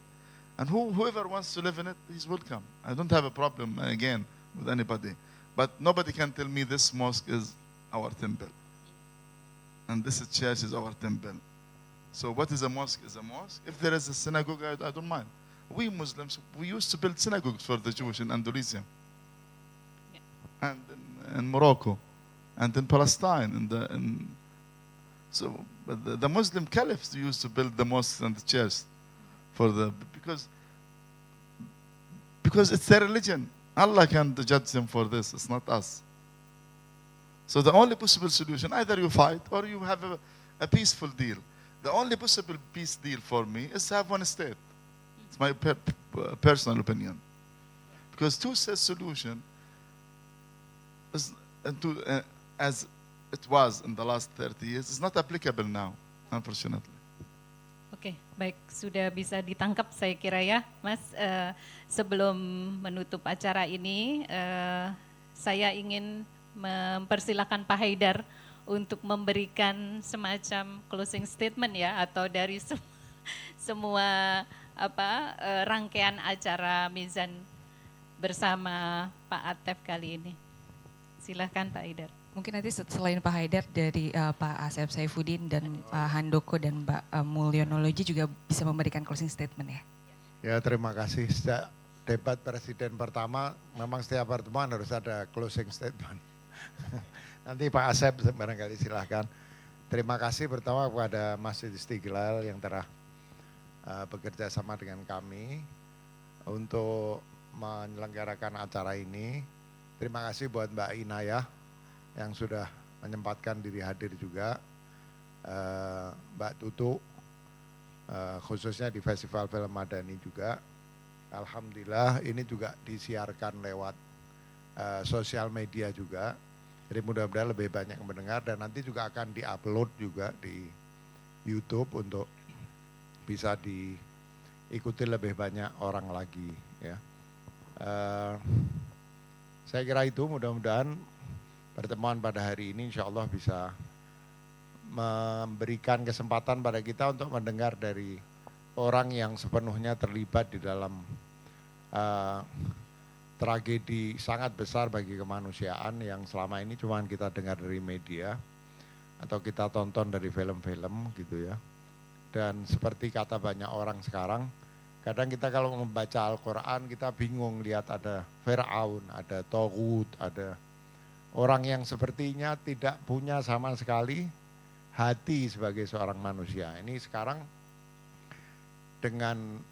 And whoever wants to live in it, he's welcome. I don't have a problem, again, with anybody. But nobody can tell me this mosque is our temple. And this church is our temple. So what is a mosque is a mosque. If there is a synagogue, I don't mind. We Muslims, we used to build synagogues for the Jewish in Andalusia. And in Morocco. And in Palestine. So the Muslim caliphs used to build the mosques and the churches because it's their religion. Allah can judge them for this. It's not us. So the only possible solution, either you fight or you have a peaceful deal. The only possible peace deal for me is to have one state. It's my personal opinion. Because two-state solution is, as it was in the last 30 years, is not applicable now, unfortunately. Oke, baik, sudah bisa ditangkap saya kira ya, Mas. Sebelum menutup acara ini, saya ingin mempersilahkan Pak Haidar untuk memberikan semacam closing statement ya, atau dari semua rangkaian acara Mizan bersama Pak Atef kali ini. Silahkan Pak Haidar. Mungkin nanti selain Pak Haidar dari Pak Asep Saifuddin dan Pak Handoko dan Mbak Mulyonologi juga bisa memberikan closing statement ya. Ya, terima kasih. Sejak debat presiden pertama memang setiap pertemuan harus ada closing statement. Nanti Pak Asep barangkali silahkan. Terima kasih pertama kepada Masjid Istiqlal yang telah bekerja sama dengan kami untuk menyelenggarakan acara ini. Terima kasih buat Mbak Inayah yang sudah menyempatkan diri hadir juga, Mbak Tutu, khususnya di Festival Film Madani juga. Alhamdulillah ini juga disiarkan lewat sosial media juga. Jadi mudah-mudahan lebih banyak yang mendengar dan nanti juga akan diupload juga di YouTube untuk bisa diikuti lebih banyak orang lagi. Ya. Saya kira itu mudah-mudahan pertemuan pada hari ini insya Allah bisa memberikan kesempatan pada kita untuk mendengar dari orang yang sepenuhnya terlibat di dalam tragedi sangat besar bagi kemanusiaan yang selama ini cuma kita dengar dari media atau kita tonton dari film-film gitu ya. Dan seperti kata banyak orang sekarang, kadang kita kalau membaca Al-Quran kita bingung lihat ada Fir'aun, ada Toghut, ada orang yang sepertinya tidak punya sama sekali hati sebagai seorang manusia. Ini sekarang dengan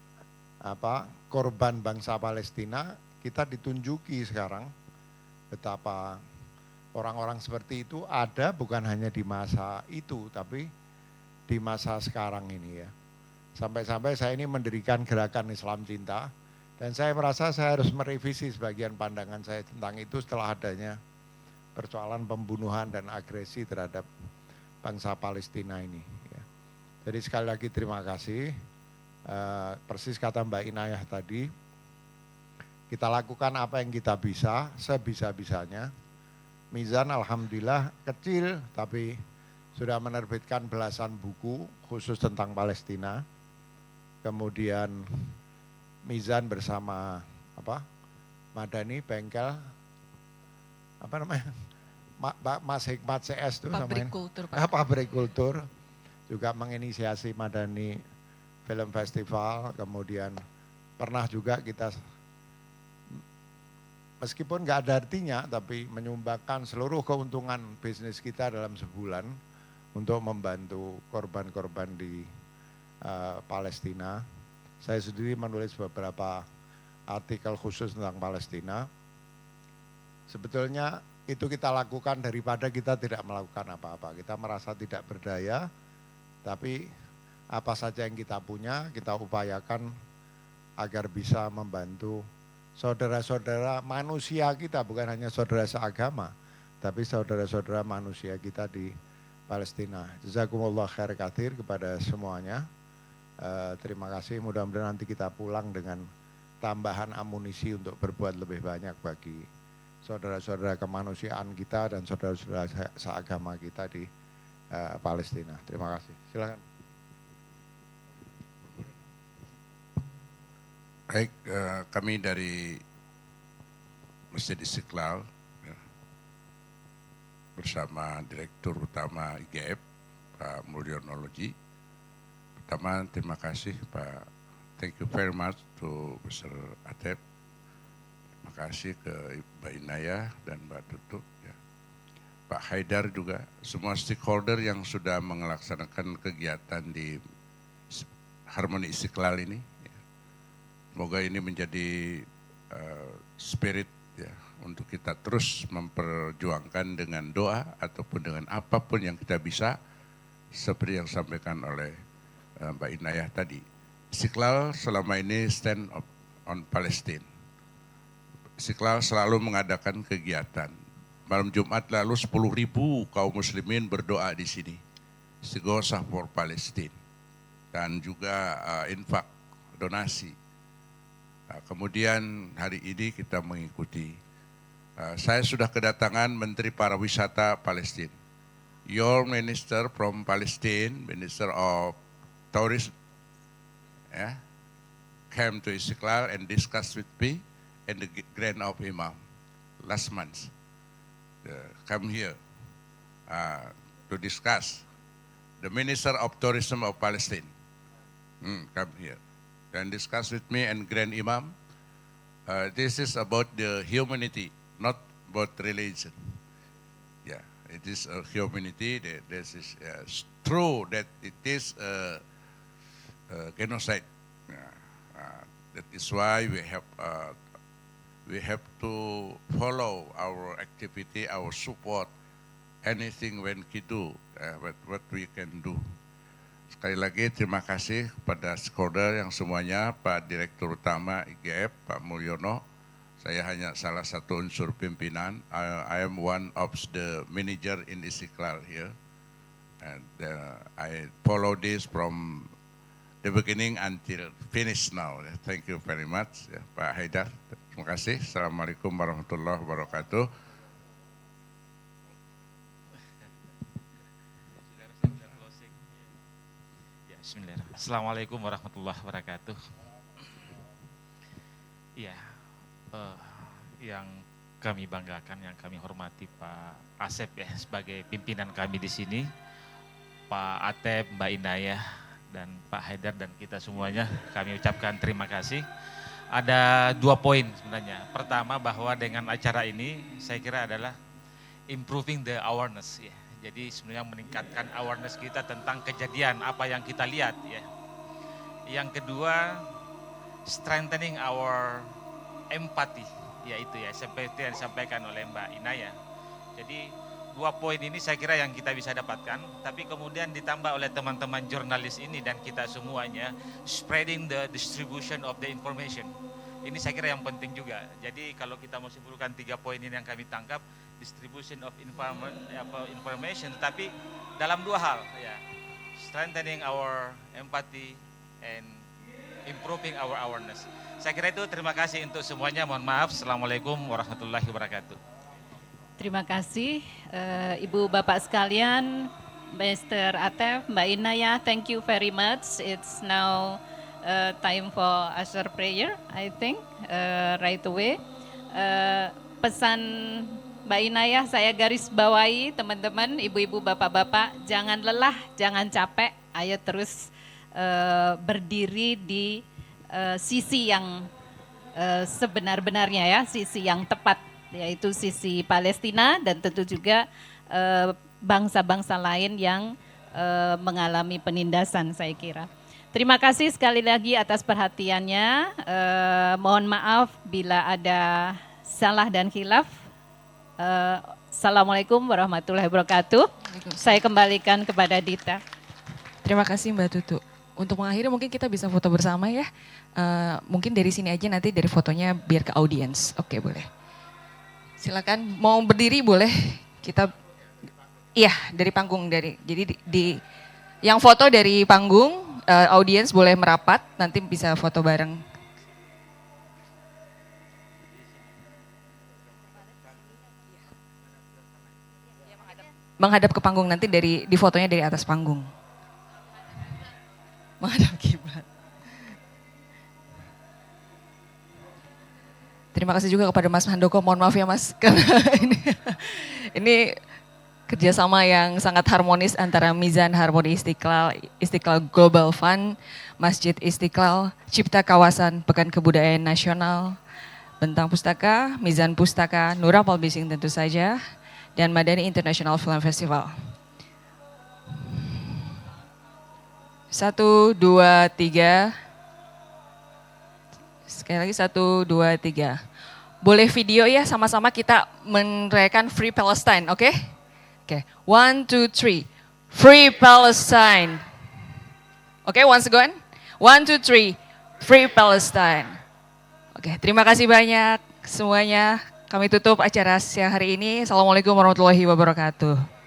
korban bangsa Palestina, kita ditunjuki sekarang betapa orang-orang seperti itu ada bukan hanya di masa itu, tapi di masa sekarang ini ya. Sampai-sampai saya ini mendirikan gerakan Islam Cinta, dan saya merasa saya harus merevisi sebagian pandangan saya tentang itu setelah adanya persoalan pembunuhan dan agresi terhadap bangsa Palestina ini. Ya. Jadi sekali lagi terima kasih. Persis kata Mbak Inayah tadi, kita lakukan apa yang kita bisa, sebisa-bisanya. Mizan alhamdulillah kecil tapi sudah menerbitkan belasan buku khusus tentang Palestina. Kemudian Mizan bersama Madani Bengkel Mas Hikmat CS itu Pabrik namanya. Kultur, Pak. Pabrik Kultur juga menginisiasi Madani Film Festival. Kemudian pernah juga kita meskipun nggak ada artinya tapi menyumbangkan seluruh keuntungan bisnis kita dalam sebulan untuk membantu korban-korban di Palestina. Saya sendiri menulis beberapa artikel khusus tentang Palestina. Sebetulnya itu kita lakukan daripada kita tidak melakukan apa-apa. Kita merasa tidak berdaya, tapi apa saja yang kita punya kita upayakan agar bisa membantu saudara-saudara manusia kita, bukan hanya saudara seagama, tapi saudara-saudara manusia kita di Palestina. Jazakumullah khair katsir kepada semuanya. Terima kasih, mudah-mudahan nanti kita pulang dengan tambahan amunisi untuk berbuat lebih banyak bagi saudara-saudara kemanusiaan kita dan saudara-saudara seagama kita di Palestina. Terima kasih. Silakan. Baik, kami dari Masjid Istiqlal ya, bersama Direktur Utama IGF, Pak Mulyono Loji. Pertama, terima kasih Pak. Thank you very much to Mr. Atep. Terima kasih ke Mbak Inaya dan Mbak Tutu. Ya. Pak Haidar juga, semua stakeholder yang sudah melaksanakan kegiatan di Harmoni Istiqlal ini. Semoga ini menjadi spirit ya untuk kita terus memperjuangkan dengan doa ataupun dengan apapun yang kita bisa, seperti yang disampaikan oleh Mbak Inayah tadi. Istiqlal selama ini stand up on Palestine. Istiqlal selalu mengadakan kegiatan. Malam Jumat lalu 10.000 kaum muslimin berdoa di sini. Istighosah for Palestine. Dan juga infak, donasi. Kemudian hari ini kita mengikuti. Saya sudah kedatangan Menteri Pariwisata Palestina. Your minister from Palestine, Minister of Tourism, came to Istiqlal and discussed with me and the Grand of Imam last month. Come here to discuss. The Minister of Tourism of Palestine come here and discuss with me and Grand Imam. This is about the humanity, not about religion. Yeah, it is a humanity. This is true that it is genocide. That is why we have to follow our activity, our support, anything when we do, what we can do. Sekali lagi terima kasih kepada stakeholder yang semuanya, Pak Direktur Utama IGF, Pak Mulyono. Saya hanya salah satu unsur pimpinan. I am one of the manager in Istiqlal here. And I follow this from the beginning until finish now. Thank you very much, ya, Pak Haidar. Terima kasih. Assalamualaikum warahmatullahi wabarakatuh. Bismillahirrahmanirrahim. Assalamualaikum warahmatullahi wabarakatuh. Ya, yang kami banggakan, yang kami hormati Pak Asep ya sebagai pimpinan kami di sini, Pak Atep, Mbak Inayah, dan Pak Haidar dan kita semuanya kami ucapkan terima kasih. Ada 2 poin sebenarnya. Pertama bahwa dengan acara ini saya kira adalah improving the awareness ya. Jadi sebenarnya meningkatkan awareness kita tentang kejadian apa yang kita lihat ya. Yang kedua, strengthening our empathy, yaitu ya seperti yang disampaikan oleh Mbak Inaya. Jadi 2 poin ini saya kira yang kita bisa dapatkan, tapi kemudian ditambah oleh teman-teman jurnalis ini dan kita semuanya, spreading the distribution of the information. Ini saya kira yang penting juga. Jadi kalau kita mau simpulkan 3 poin ini yang kami tangkap, distribution of information, tetapi dalam 2 hal, ya, strengthening our empathy and improving our awareness. Saya kira itu, terima kasih untuk semuanya. Mohon maaf. Assalamualaikum warahmatullahi wabarakatuh. Terima kasih Ibu Bapak sekalian, Mr. Atef, Mbak Inaya, thank you very much. It's now time for Asher prayer, I think, right away. Pesan Mbak Inaya saya garis bawahi, teman-teman, ibu-ibu, bapak-bapak, jangan lelah, jangan capek, ayo terus berdiri di sisi yang sebenar-benarnya ya, sisi yang tepat, yaitu sisi Palestina dan tentu juga bangsa-bangsa lain yang mengalami penindasan, saya kira. Terima kasih sekali lagi atas perhatiannya. Mohon maaf bila ada salah dan khilaf. Assalamualaikum warahmatullahi wabarakatuh. Saya kembalikan kepada Dita. Terima kasih Mbak Tutu. Untuk mengakhiri mungkin kita bisa foto bersama ya. Mungkin dari sini aja, nanti dari fotonya biar ke audiens. Oke, boleh. Silakan, mau berdiri boleh. Kita, iya dari panggung, jadi di yang foto dari panggung, audiens boleh merapat, nanti bisa foto bareng. Menghadap ke panggung, nanti di fotonya dari atas panggung. Menghadap kiblat. Terima kasih juga kepada Mas Handoko, mohon maaf ya Mas, karena ini kerjasama yang sangat harmonis antara Mizan Harmoni Istiqlal, Istiqlal Global Fund, Masjid Istiqlal, Cipta Kawasan Pekan Kebudayaan Nasional, Bentang Pustaka, Mizan Pustaka, Nura Publishing tentu saja, dan Madani International Film Festival. 1, 2, 3. Sekali lagi 1, 2, 3. Boleh video ya, sama-sama kita menerayakan Free Palestine, oke? Oke, 1, 2, 3. Free Palestine. Oke, once again. 1, 2, 3. Free Palestine. Oke, terima kasih banyak semuanya. Kami tutup acara siang hari ini. Assalamualaikum warahmatullahi wabarakatuh.